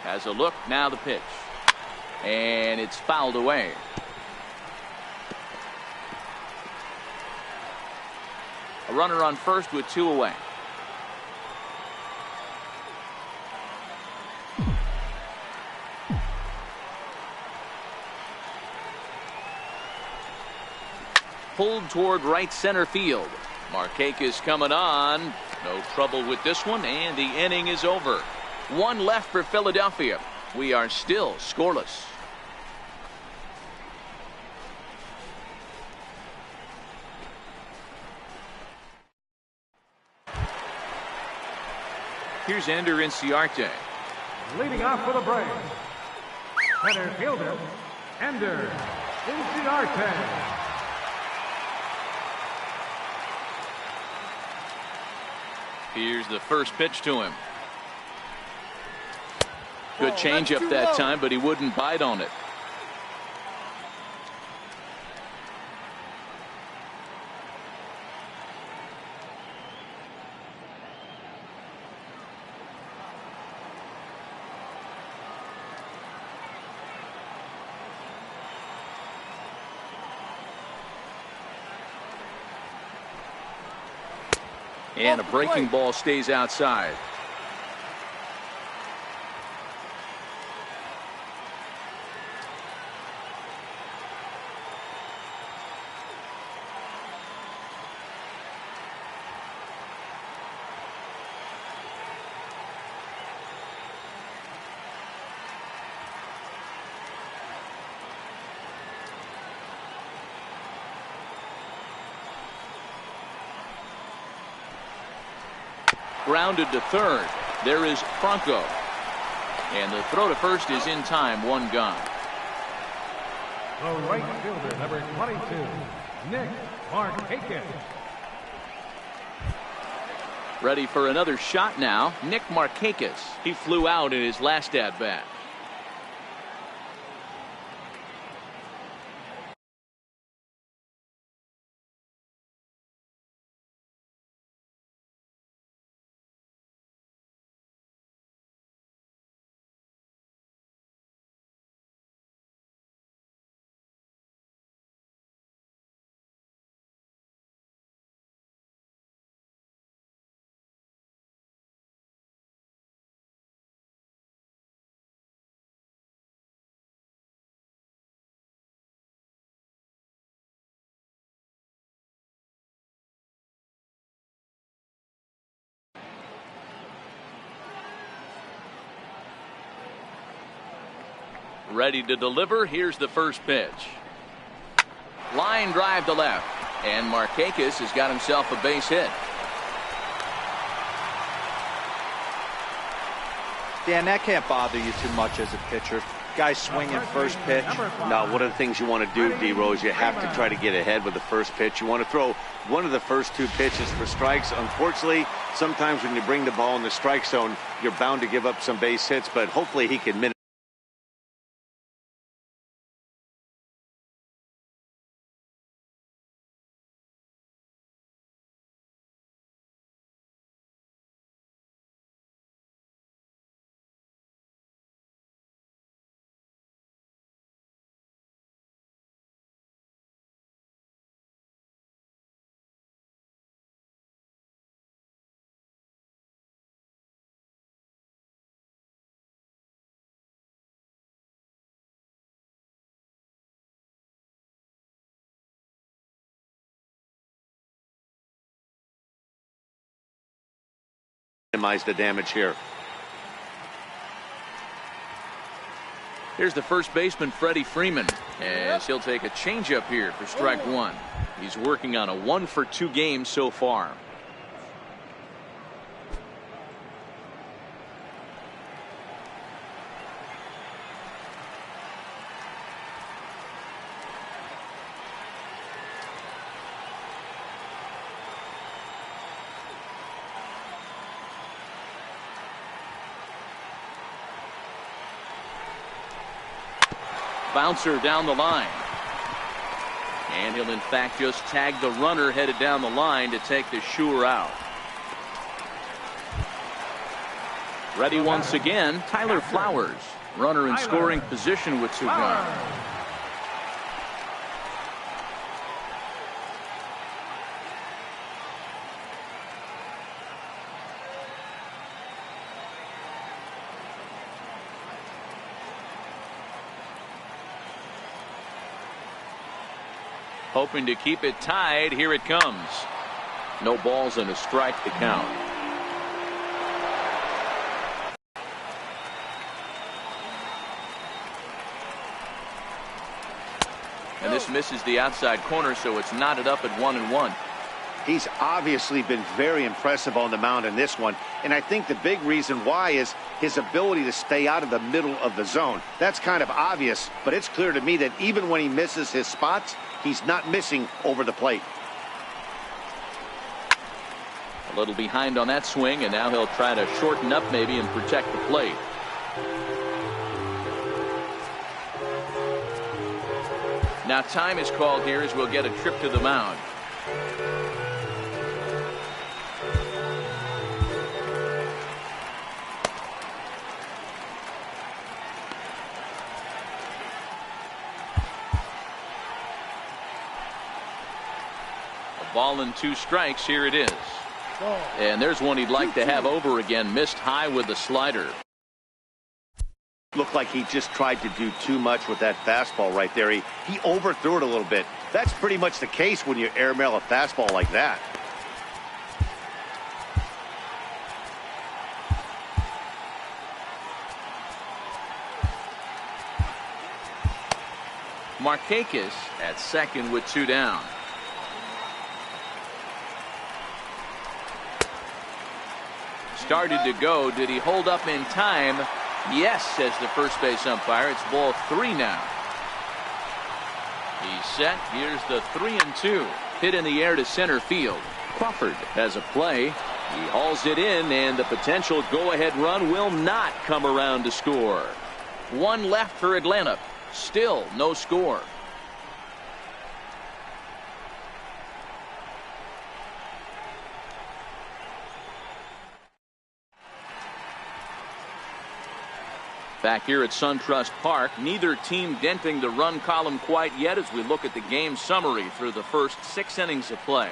Has a look, now the pitch. And it's fouled away. A runner on first with 2 away. Pulled toward right center field. Markakis coming on. No trouble with this one, and the inning is over. 1 left for Philadelphia. We are still scoreless. Here's Ender Inciarte. Leading off for the Braves, center fielder, Ender Inciarte. Here's the first pitch to him. Good changeup that time, but he wouldn't bite on it. And a breaking ball stays outside. Grounded to third. There is Franco. And the throw to first is in time. 1 gone. The right fielder, number 22, Nick Markakis. Ready for another shot now. Nick Markakis. He flew out in his last at bat. Ready to deliver. Here's the first pitch. Line drive to left. And Markakis has got himself a base hit. Dan, that can't bother you too much as a pitcher. Guy swinging first pitch. No, one of the things you want to do, D-Rose, you have to try to get ahead with the first pitch. You want to throw one of the first two pitches for strikes. Unfortunately, sometimes when you bring the ball in the strike zone, you're bound to give up some base hits, but hopefully he can minimize the damage here. Here's the first baseman, Freddie Freeman, as he'll take a changeup here for strike one. He's working on a 1-for-2 game so far. Bouncer down the line. And he'll in fact just tag the runner headed down the line to take the sure out. Ready once again, Tyler Flowers. Runner in scoring position with 2 guns. Hoping to keep it tied. Here it comes. No balls and a strike to count. And this misses the outside corner, so it's knotted up at 1-1. He's obviously been very impressive on the mound in this one, and I think the big reason why is his ability to stay out of the middle of the zone. That's kind of obvious, but it's clear to me that even when he misses his spots, he's not missing over the plate. A little behind on that swing, and now he'll try to shorten up maybe and protect the plate. Now time is called here as we'll get a trip to the mound. Ball and 2 strikes. Here it is. And there's one he'd like to have over again. Missed high with the slider. Looked like he just tried to do too much with that fastball right there. He overthrew it a little bit. That's pretty much the case when you airmail a fastball like that. Markakis at second with 2 down. Started to go. Did he hold up in time? Yes, says the first base umpire. It's ball 3 now. He's set. Here's the 3-2. Hit in the air to center field. Crawford has a play. He hauls it in, and the potential go-ahead run will not come around to score. 1 left for Atlanta. Still no score. Back here at SunTrust Park, neither team denting the run column quite yet as we look at the game summary through the first 6 innings of play.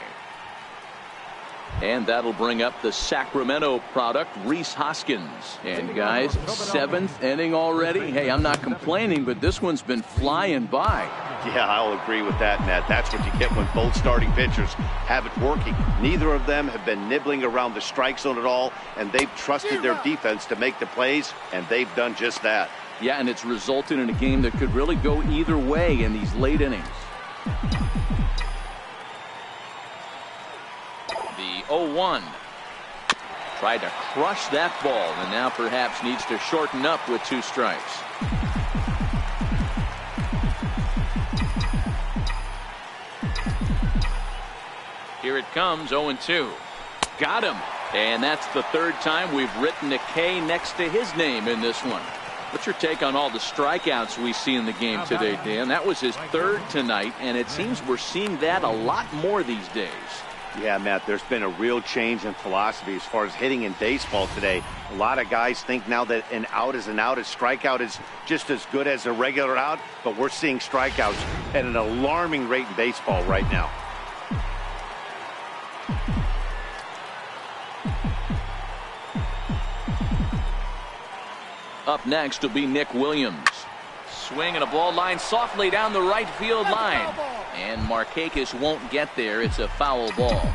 And that'll bring up the Sacramento product, Rhys Hoskins. And guys, 7th inning already. Hey, I'm not complaining, but this one's been flying by. Yeah, I'll agree with that, Nat. That's what you get when both starting pitchers have it working. Neither of them have been nibbling around the strike zone at all, and they've trusted their defense to make the plays, and they've done just that. Yeah, and it's resulted in a game that could really go either way in these late innings. The 0-1. Tried to crush that ball and now perhaps needs to shorten up with 2 strikes. Here it comes, 0-2. Got him. And that's the 3rd time we've written a K next to his name in this one. What's your take on all the strikeouts we see in the game today, Dan? That was his 3rd tonight, and it seems we're seeing that a lot more these days. Yeah, Matt, there's been a real change in philosophy as far as hitting in baseball today. A lot of guys think now that an out is an out. A strikeout is just as good as a regular out, but we're seeing strikeouts at an alarming rate in baseball right now. Up next will be Nick Williams. Swing and a ball line softly down the right field line. And Markakis won't get there. It's a foul ball.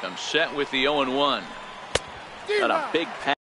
Comes set with the 0-1. Got a big pass.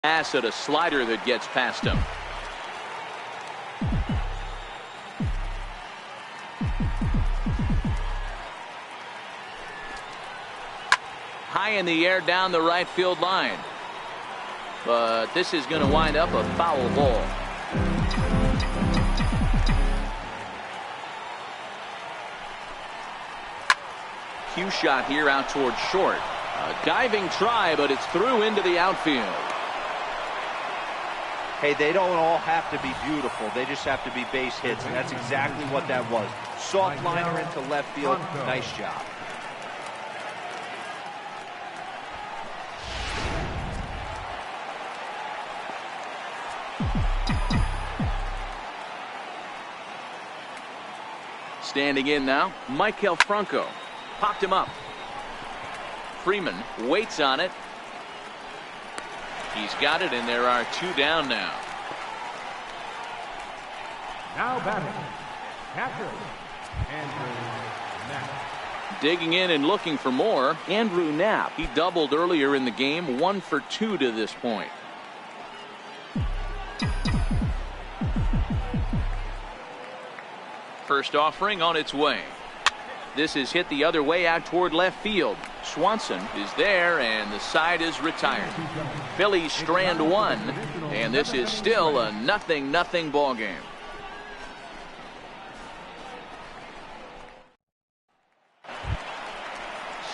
Pass at a slider that gets past him. High in the air down the right field line. But this is going to wind up a foul ball. Cue shot here out towards short. A diving try, but it's through into the outfield. Hey, they don't all have to be beautiful. They just have to be base hits, and that's exactly what that was. Soft liner into left field. Nice job. Standing in now, Michael Franco. Popped him up. Freeman waits on it. He's got it, and there are 2 down now. Now batting, catcher, Andrew Knapp. Digging in and looking for more, Andrew Knapp. He doubled earlier in the game, 1 for 2 to this point. First offering on its way. This is hit the other way out toward left field. Swanson is there, and the side is retired. Phillies strand 1, and this is still a 0-0 ball game.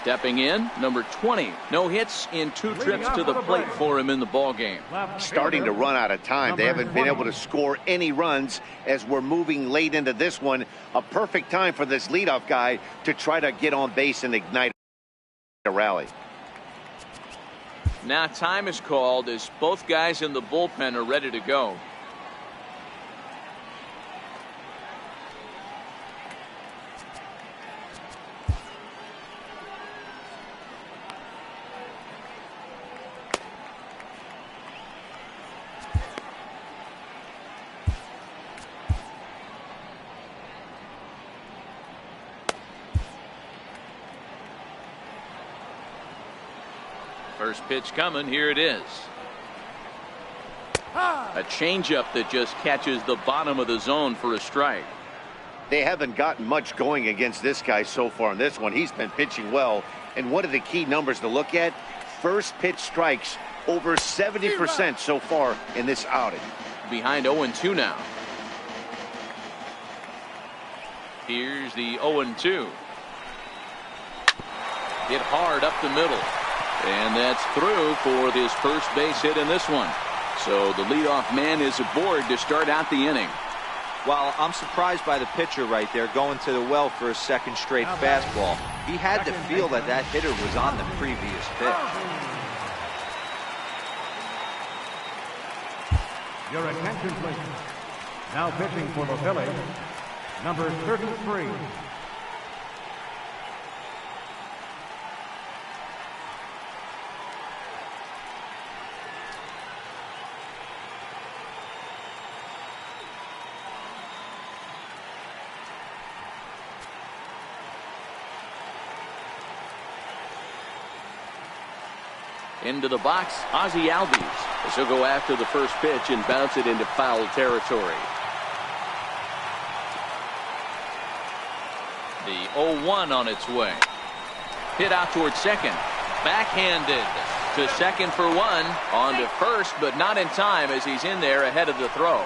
Stepping in, number 20. No hits in 2 trips to the plate for him in the ball game. Starting to run out of time. They haven't been able to score any runs as we're moving late into this one. A perfect time for this leadoff guy to try to get on base and ignite a rally. Now time is called as both guys in the bullpen are ready to go. First pitch coming. Here it is. A changeup that just catches the bottom of the zone for a strike. They haven't gotten much going against this guy so far in this one. He's been pitching well. And one of the key numbers to look at, first pitch strikes over 70% so far in this outing. Behind 0-2 now. Here's the 0-2. Hit hard up the middle. And that's through for this first base hit in this one. So the leadoff man is aboard to start out the inning. Well, I'm surprised by the pitcher right there going to the well for a second straight fastball. He had to feel that that hitter was on the previous pitch. Your attention, please. Now pitching for the Phillies, number 33. Into the box, Ozzie Albies. This will go after the first pitch and bounce it into foul territory. The 0-1 on its way. Hit out towards second. Backhanded to second for one. On to first, but not in time as he's in there ahead of the throw.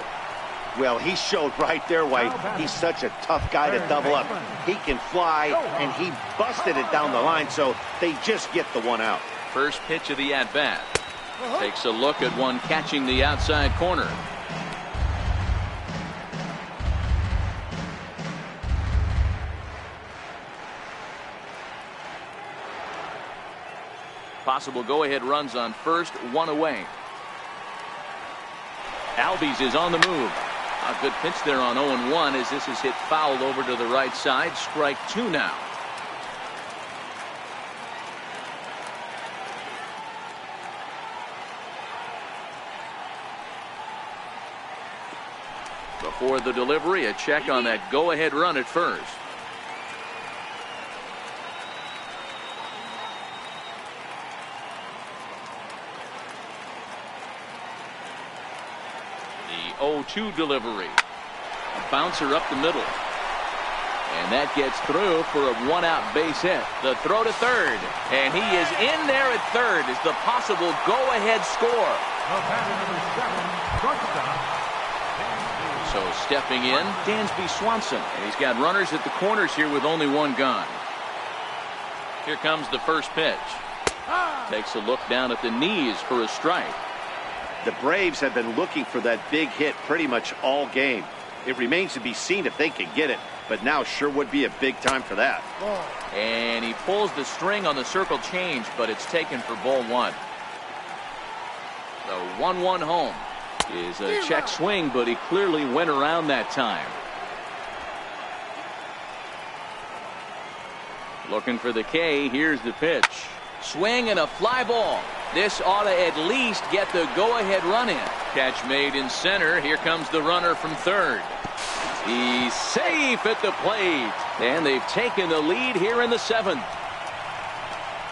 Well, he showed right there why he's such a tough guy to double up. He can fly, and he busted it down the line, so they just get the one out. First pitch of the at-bat. Takes a look at one catching the outside corner. Possible go-ahead runs on first, one away. Albies is on the move. A good pitch there on 0-1 as this is hit foul over to the right side. Strike two now. Before the delivery, a check on that go-ahead run at first. The 0-2 delivery. A bouncer up the middle. And that gets through for a one-out base hit. The throw to third. And he is in there at third as the possible go-ahead score. So stepping in, Dansby Swanson. And he's got runners at the corners here with only one gone. Here comes the first pitch. Takes a look down at the knees for a strike. The Braves have been looking for that big hit pretty much all game. It remains to be seen if they can get it, but now sure would be a big time for that. And he pulls the string on the circle change, but it's taken for ball one. The 1-1 home is a check swing, but he clearly went around that time. Looking for the K. Here's the pitch. Swing and a fly ball. This ought to at least get the go-ahead run in. Catch made in center. Here comes the runner from third. He's safe at the plate. And they've taken the lead here in the seventh.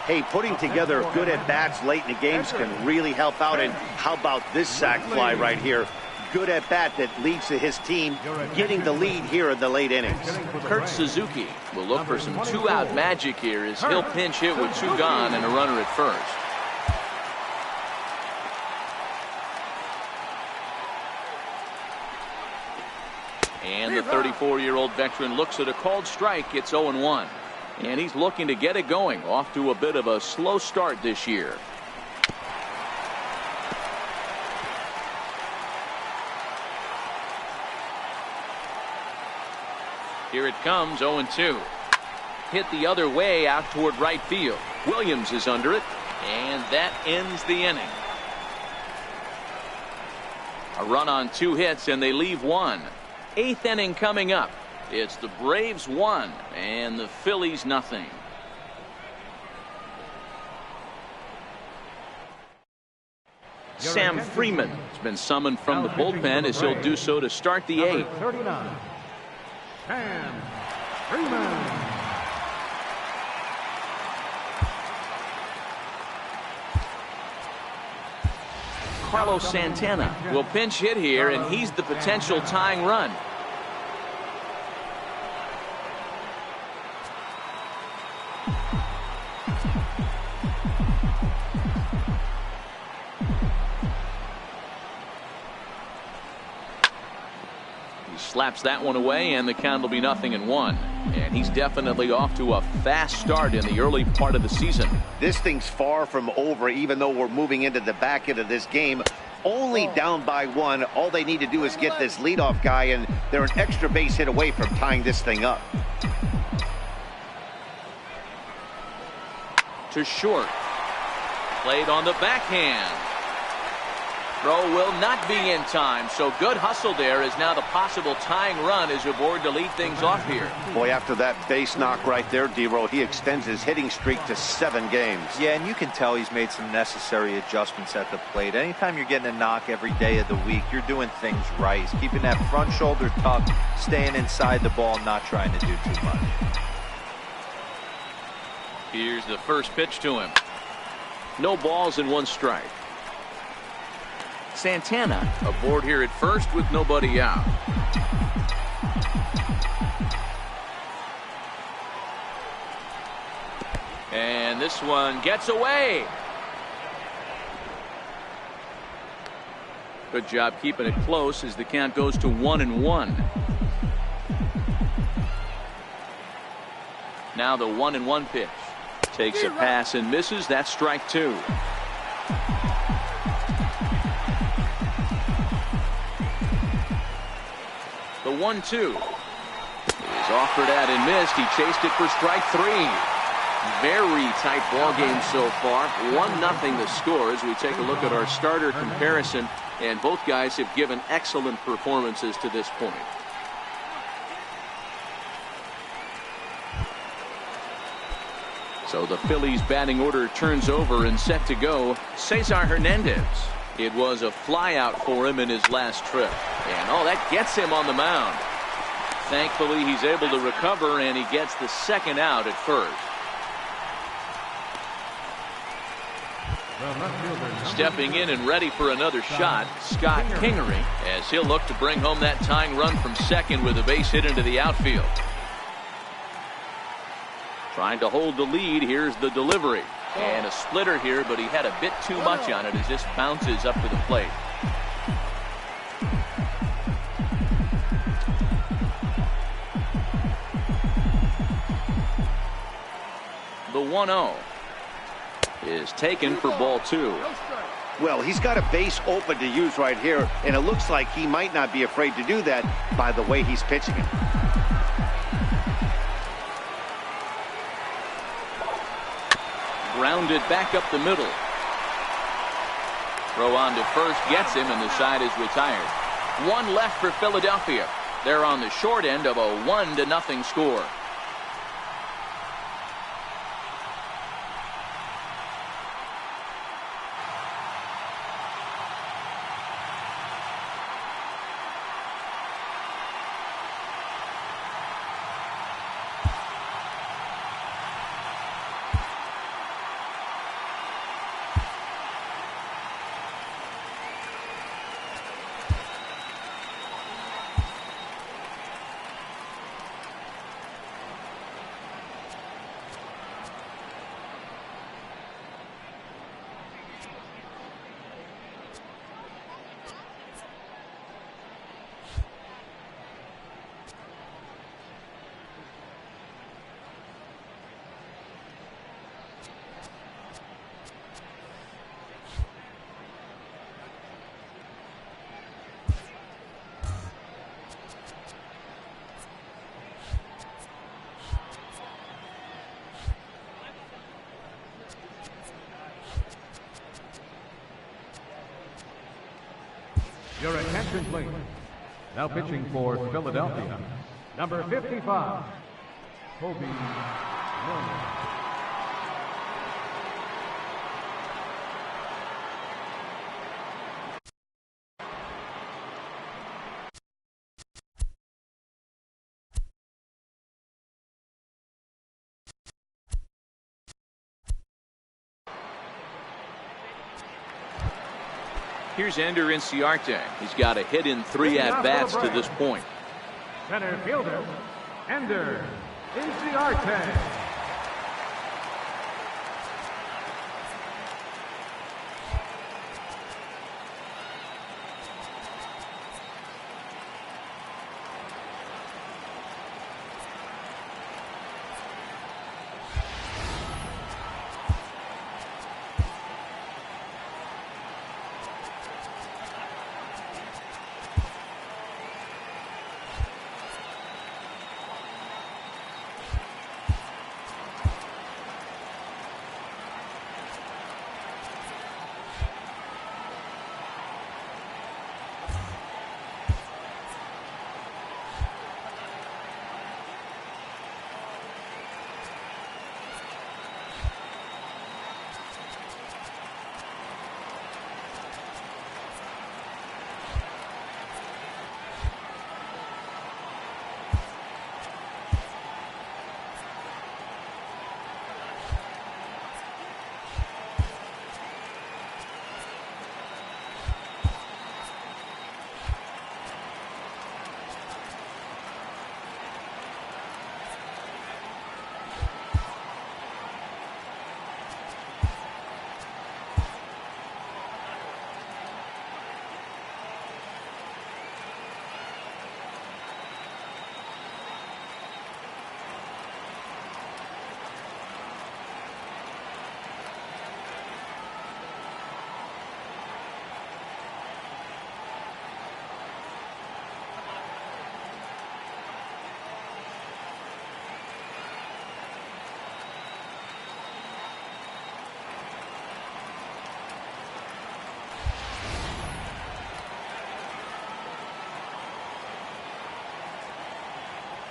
Hey, putting together good at-bats late in the games can really help out. And how about this sac fly right here? Good at-bat that leads to his team getting the lead here in the late innings. Kurt Suzuki will look for some two-out magic here as he'll pinch hit with two gone and a runner at first. And the 34-year-old veteran looks at a called strike. It's 0-1. And he's looking to get it going. Off to a bit of a slow start this year. Here it comes, 0-2. Hit the other way out toward right field. Williams is under it. And that ends the inning. A run on two hits and they leave one. Eighth inning coming up. It's the Braves 1 and the Phillies nothing. Sam Freeman has been summoned from the bullpen as he'll do so to start the eighth. 39. Sam Freeman. Carlos Santana will pinch hit here, and he's the potential tying run. Slaps that one away, and the count will be 0-1. And he's definitely off to a fast start in the early part of the season. This thing's far from over, even though we're moving into the back end of this game. Only down by 1. All they need to do is get this leadoff guy, and they're an extra base hit away from tying this thing up. To short. Played on the backhand. Throw will not be in time, so good hustle there as now the possible tying run is aboard to lead things off here. Boy, after that base knock right there, D-Row, he extends his hitting streak to 7 games. Yeah, and you can tell he's made some necessary adjustments at the plate. Anytime you're getting a knock every day of the week, you're doing things right. He's keeping that front shoulder tucked, staying inside the ball, not trying to do too much. Here's the first pitch to him. No balls and 1 strike. Santana aboard here at first with nobody out. And this one gets away. Good job keeping it close as the count goes to 1-1. Now the 1-1 pitch. Takes a pass and misses. That's strike 2. The 1-2 is offered at and missed. He chased it for strike 3. Very tight ball game so far. 1-0 the score as we take a look at our starter comparison, and both guys have given excellent performances to this point. So the Phillies batting order turns over and set to go. Cesar Hernandez. It was a flyout for him in his last trip. And oh, that gets him on the mound. Thankfully, he's able to recover, and he gets the second out at first. Stepping in and ready for another shot, Scott Kingery, as he'll look to bring home that tying run from second with a base hit into the outfield. Trying to hold the lead. Here's the delivery. And a splitter here, but he had a bit too much on it as this bounces up to the plate. The 1-0 is taken for ball 2. Well, he's got a base open to use right here, and it looks like he might not be afraid to do that by the way he's pitching it. Grounded back up the middle. Throw on to first gets him, and the side is retired. 1 left for Philadelphia. They're on the short end of a 1-0 score. Your attention, please. Now pitching for Philadelphia, number 55, Kobe Miller. Here's Ender Inciarte. He's got a hit in 3 at-bats to this point. Center fielder, Ender Inciarte.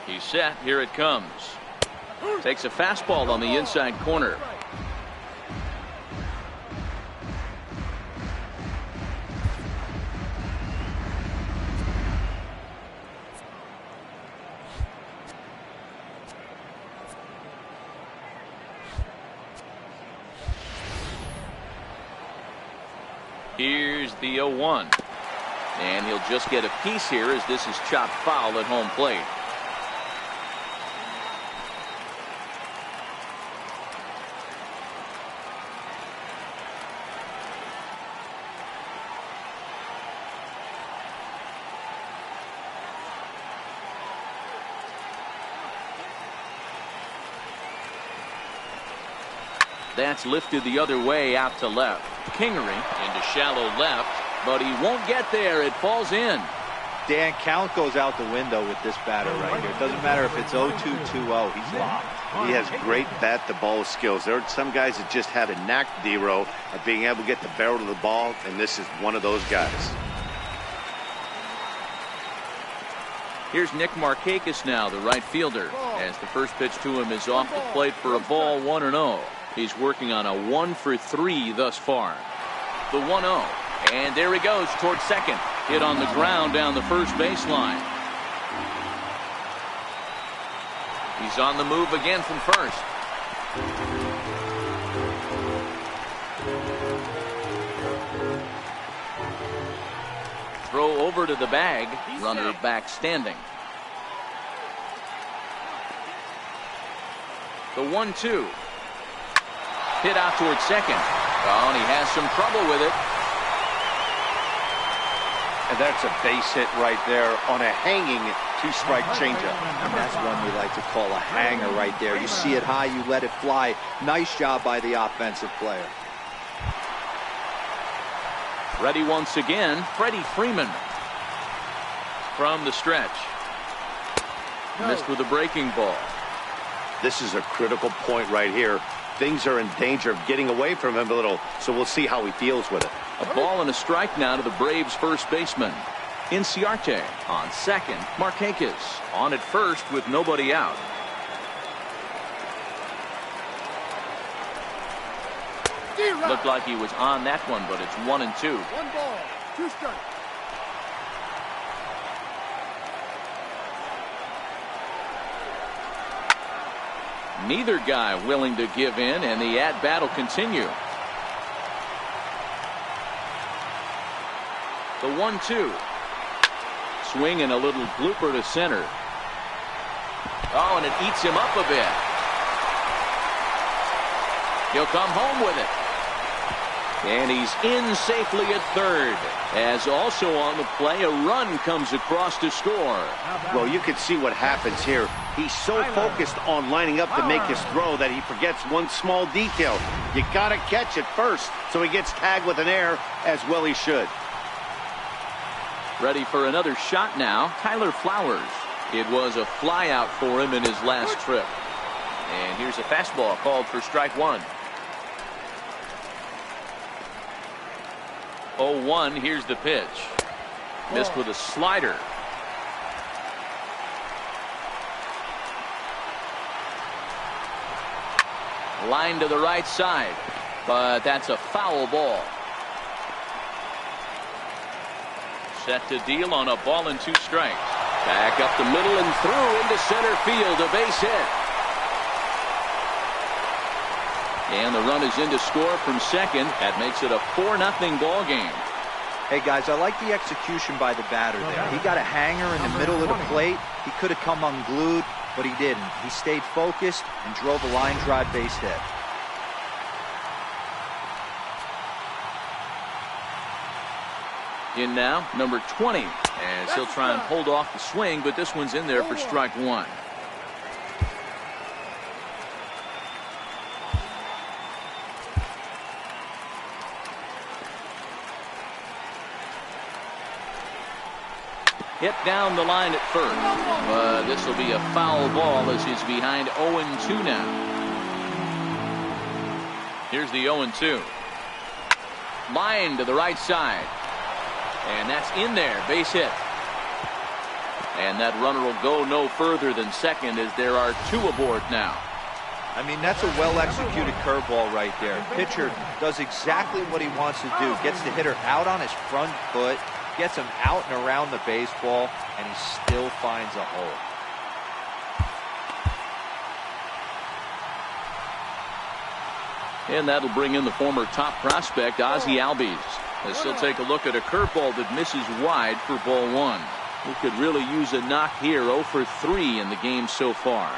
He's set. Here it comes. Takes a fastball on the inside corner. Here's the 0-1. And he'll just get a piece here as this is chopped foul at home plate. That's lifted the other way out to left. Kingery into shallow left, but he won't get there. It falls in. Dan, count goes out the window with this batter right here. It doesn't matter if it's 0-2, 2-0. He's locked. He has great bat-to-ball skills. There are some guys that just have a knack, D-Row, of being able to get the barrel of the ball, and this is one of those guys. Here's Nick Markakis now, the right fielder, as the first pitch to him is off the plate for a ball, 1-0. He's working on a 1-for-3 thus far. The 1-0, and there he goes towards second. Hit on the ground down the first baseline. He's on the move again from first. Throw over to the bag. Runner back standing. The 1-2. Hit out towards second. Oh, and he has some trouble with it. And that's a base hit right there on a hanging two-strike changeup. And that's one we like to call a hanger right there. You see it high, you let it fly. Nice job by the offensive player. Ready once again, Freddie Freeman. From the stretch. Missed with a breaking ball. This is a critical point right here. Things are in danger of getting away from him a little, so we'll see how he feels with it. A ball and a strike now to the Braves first baseman. Inciarte on second. Markakis on at first with nobody out. Looked like he was on that one, but it's 1-2. 1 ball, 2 strikes. Neither guy willing to give in, and the at-bat will continue. The 1-2. Swing and a little blooper to center. Oh, and it eats him up a bit. He'll come home with it. And he's in safely at third. As also on the play, a run comes across to score. Well, you can see what happens here. He's so focused on lining up to make his throw that he forgets one small detail. You got to catch it first, so he gets tagged with an error, as well he should. Ready for another shot now, Tyler Flowers. It was a fly out for him in his last trip. And here's a fastball called for strike one. 0-1, here's the pitch. Missed with a slider. Line to the right side, but that's a foul ball. Set to deal on a ball and 2 strikes. Back up the middle and through into center field. A base hit. And the run is in to score from second. That makes it a 4-0 ball game. Hey guys, I like the execution by the batter there. He got a hanger in the middle of the plate. He could have come unglued, but he didn't. He stayed focused and drove a line drive base hit. In now, number 20. As he'll try and hold off the swing, but this one's in there for strike one. Hit down the line at first, but this will be a foul ball as he's behind 0-2 now. Here's the 0-2. Line to the right side. And that's in there, base hit. And that runner will go no further than second as there are 2 aboard now. I mean, that's a well-executed curveball right there. Pitcher does exactly what he wants to do. Gets the hitter out on his front foot, gets him out and around the baseball, and he still finds a hole. And that'll bring in the former top prospect, Ozzie Albies. As he'll take a look at a curveball that misses wide for ball 1. He could really use a knock here. 0 for 3 in the game so far.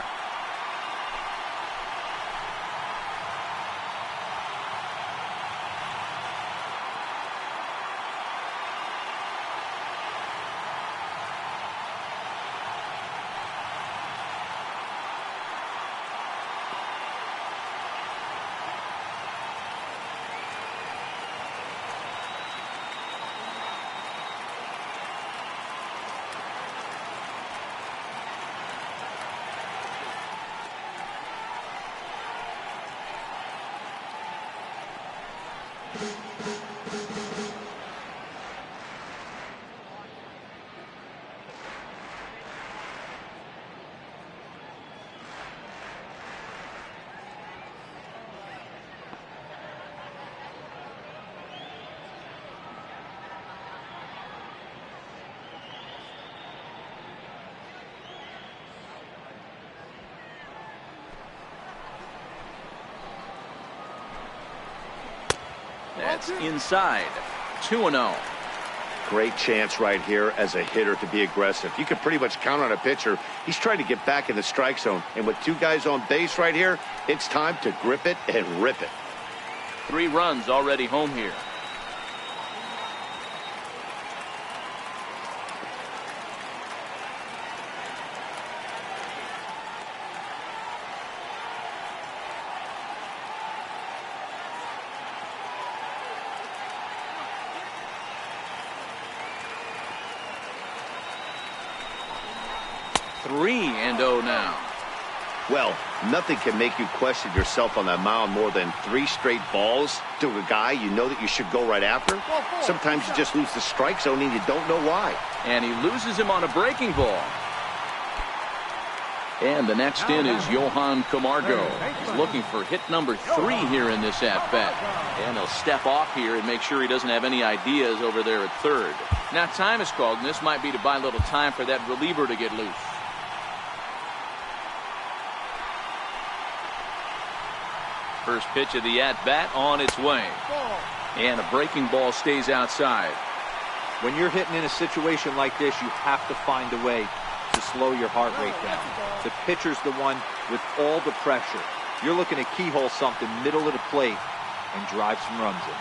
That's inside. 2-0. Great chance right here as a hitter to be aggressive. You can pretty much count on a pitcher. He's trying to get back in the strike zone. And with 2 guys on base right here, it's time to grip it and rip it. 3 runs already home here. Three and 0 now. Well, nothing can make you question yourself on that mound more than 3 straight balls to a guy you know that you should go right after. Sometimes you just lose the strike zone and you don't know why. And he loses him on a breaking ball. And the next in is Johan Camargo. He's looking for hit number 3 here in this at-bat. And he'll step off here and make sure he doesn't have any ideas over there at third. Now time is called, and this might be to buy a little time for that reliever to get loose. First pitch of the at-bat on its way. And a breaking ball stays outside. When you're hitting in a situation like this, you have to find a way to slow your heart rate down. The pitcher's the one with all the pressure. You're looking to keyhole something middle of the plate and drive some runs in.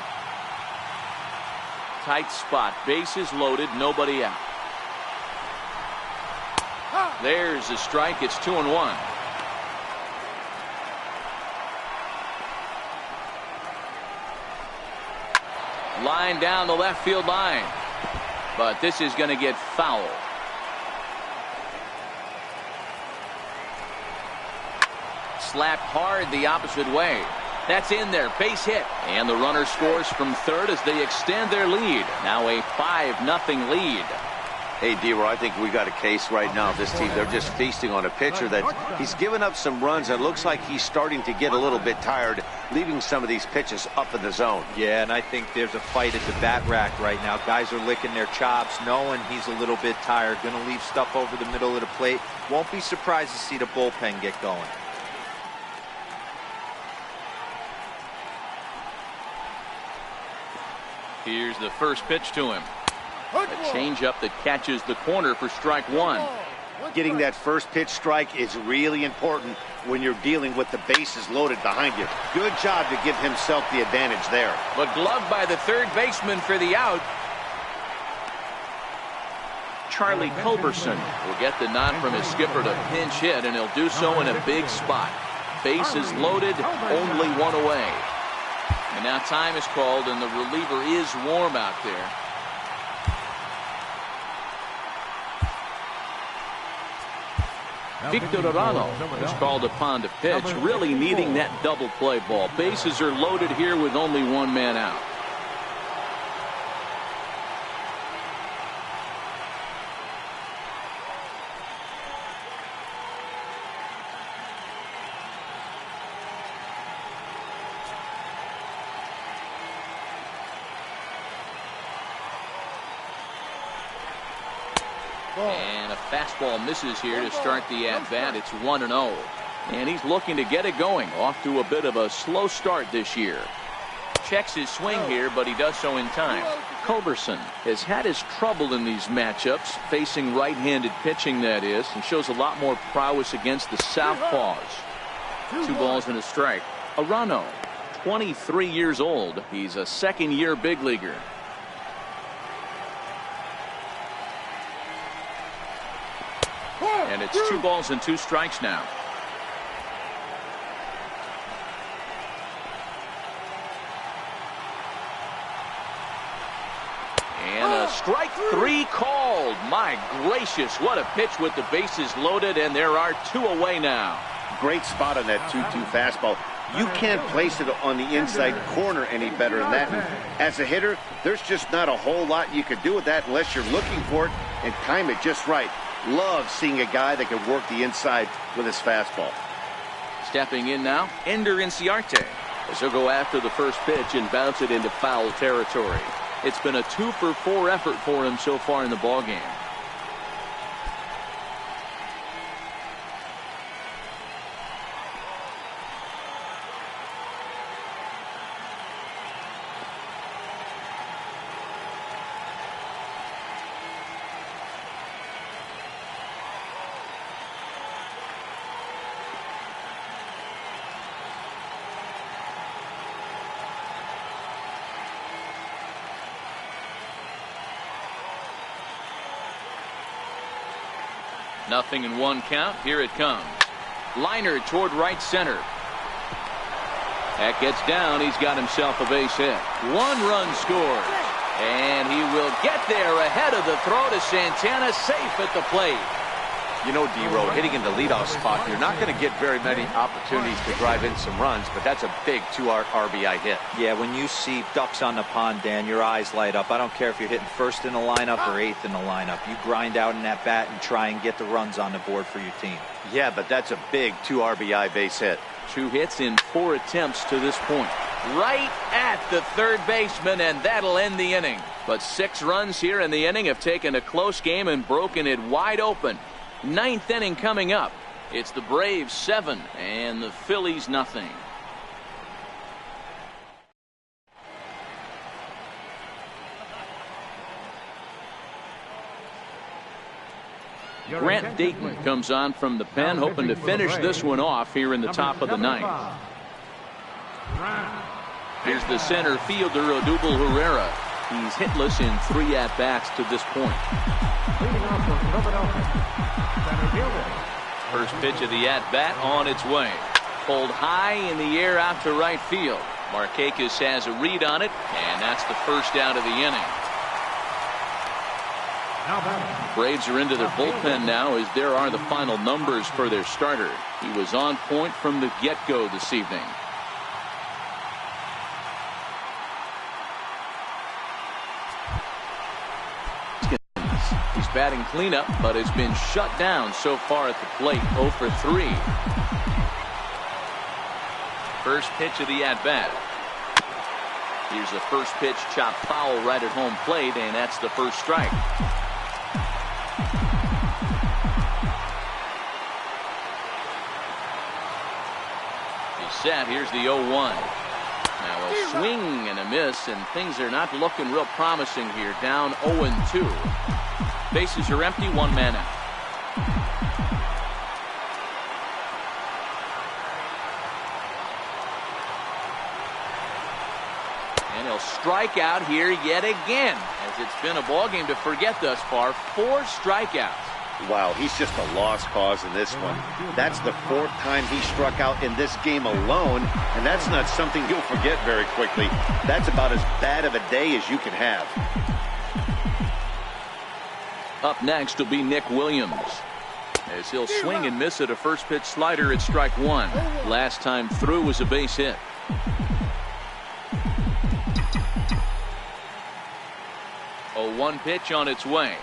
Tight spot, bases loaded, nobody out. There's a strike. It's 2-1. Line down the left field line, but this is going to get foul. Slapped hard the opposite way. That's in there, base hit, and the runner scores from third as they extend their lead. Now a 5-0 lead. Hey, D-Roy, I think we got a case right now. This team, they're just feasting on a pitcher that he's given up some runs. And it looks like he's starting to get a little bit tired, leaving some of these pitches up in the zone. Yeah, and I think there's a fight at the bat rack right now. Guys are licking their chops, knowing he's a little bit tired. Going to leave stuff over the middle of the plate. Won't be surprised to see the bullpen get going. Here's the first pitch to him. A changeup that catches the corner for strike one. Getting that first pitch strike is really important when you're dealing with the bases loaded behind you. Good job to give himself the advantage there. But gloved by the third baseman for the out. Charlie Culberson will get the nod from his skipper to pinch hit, and he'll do so in a big spot. Bases loaded, only one away. And now time is called, and the reliever is warm out there. Victor Arano is called upon to pitch, really needing that double play ball. Bases are loaded here with only one man out. And a fastball misses here to start the at-bat. It's 1-0. And he's looking to get it going. Off to a bit of a slow start this year. Checks his swing here, but he does so in time. Culberson has had his trouble in these matchups, facing right-handed pitching, that is, and shows a lot more prowess against the southpaws. 2 balls and a strike. Arano, 23 years old. He's a second-year big leaguer. And it's 2 balls and 2 strikes now. And a strike 3 called. My gracious, what a pitch with the bases loaded, and there are 2 away now. Great spot on that 2-2 fastball. You can't place it on the inside corner any better than that. And as a hitter, there's just not a whole lot you can do with that unless you're looking for it and time it just right. Love seeing a guy that can work the inside with his fastball. Stepping in now, Ender Inciarte, as he'll go after the first pitch and bounce it into foul territory. It's been a 2-for-4 effort for him so far in the ballgame. Nothing in 1 count. Here it comes. Liner toward right center. That gets down. He's got himself a base hit. 1 run scores. And he will get there ahead of the throw to Santana, safe at the plate. You know, D-Row, hitting in the leadoff spot, you're not going to get very many opportunities to drive in some runs, but that's a big 2 RBI hit. Yeah, when you see ducks on the pond, Dan, your eyes light up. I don't care if you're hitting first in the lineup or 8th in the lineup. You grind out in that bat and try and get the runs on the board for your team. Yeah, but that's a big 2 RBI base hit. 2 hits in 4 attempts to this point. Right at the third baseman, and that'll end the inning. But 6 runs here in the inning have taken a close game and broken it wide open. 9th inning coming up. It's the Braves 7 and the Phillies nothing. Grant Dayton comes on from the pen, hoping to finish this one off here in the top of the ninth. Here's the center fielder, Odubel Herrera. He's hitless in 3 at-bats to this point. First pitch of the at-bat on its way. Pulled high in the air out to right field. Markakis has a read on it, and that's the first out of the inning. Braves are into their bullpen now, as there are the final numbers for their starter. He was on point from the get-go this evening. He's batting cleanup, but has been shut down so far at the plate. 0 for 3. First pitch of the at-bat. Here's the first pitch, chopped foul right at home plate, and that's the first strike. He's set. Here's the 0-1. Now a swing and a miss, and things are not looking real promising here. Down 0-2. Bases are empty, 1 man out. And he'll strike out here yet again, as it's been a ball game to forget thus far. 4 strikeouts. Wow, he's just a lost cause in this one. That's the 4th time he struck out in this game alone, and that's not something you'll forget very quickly. That's about as bad of a day as you can have. Up next will be Nick Williams, as he'll swing and miss at a first pitch slider at strike 1. Last time through was a base hit. A 1 pitch on its way.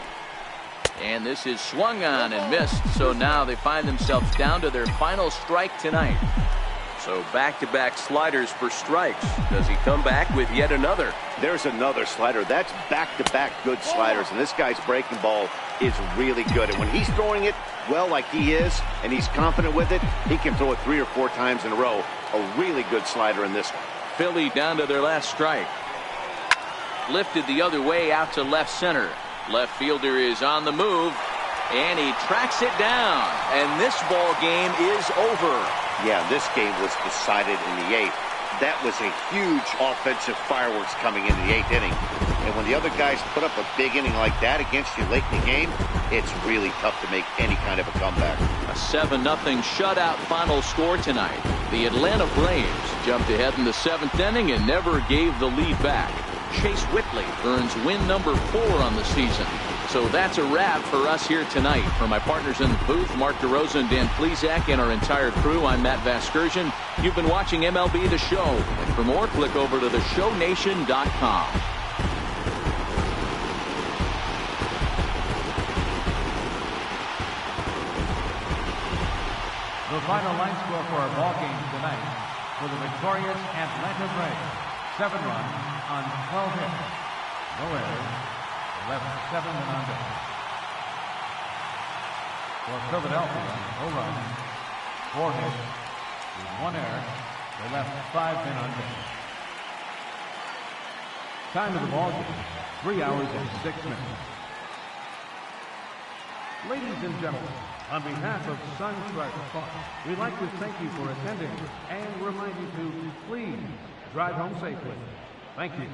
And this is swung on and missed, so now they find themselves down to their final strike tonight. So back-to-back sliders for strikes. Does he come back with yet another? There's another slider. That's back-to-back good sliders, and this guy's breaking ball is really good. And when he's throwing it well like he is, and he's confident with it, he can throw it 3 or 4 times in a row. A really good slider in this one. Philly down to their last strike. Lifted the other way out to left center. Left fielder is on the move, and he tracks it down. And this ball game is over. Yeah, this game was decided in the 8th. That was a huge offensive fireworks coming in the 8th inning. And when the other guys put up a big inning like that against you late in the game, it's really tough to make any kind of a comeback. A 7-0 shutout final score tonight. The Atlanta Braves jumped ahead in the 7th inning and never gave the lead back. Chase Whitley earns win number 4 on the season. So that's a wrap for us here tonight. For my partners in the booth, Mark DeRosa and Dan Plesac, and our entire crew, I'm Matt Vasgersian. You've been watching MLB The Show. And for more, click over to theshownation.com. The final line score for our ball game tonight for the victorious Atlanta Braves. 7 runs on 12 hits. No errors. Left 7 and under. For Philadelphia, no runs, 4 hits, with 1 error. They left 5 men under. Time of the ball game, 3 hours and 6 minutes. Ladies and gentlemen, on behalf of Sunstripe Park, we'd like to thank you for attending and remind you to please drive home safely. Thank you.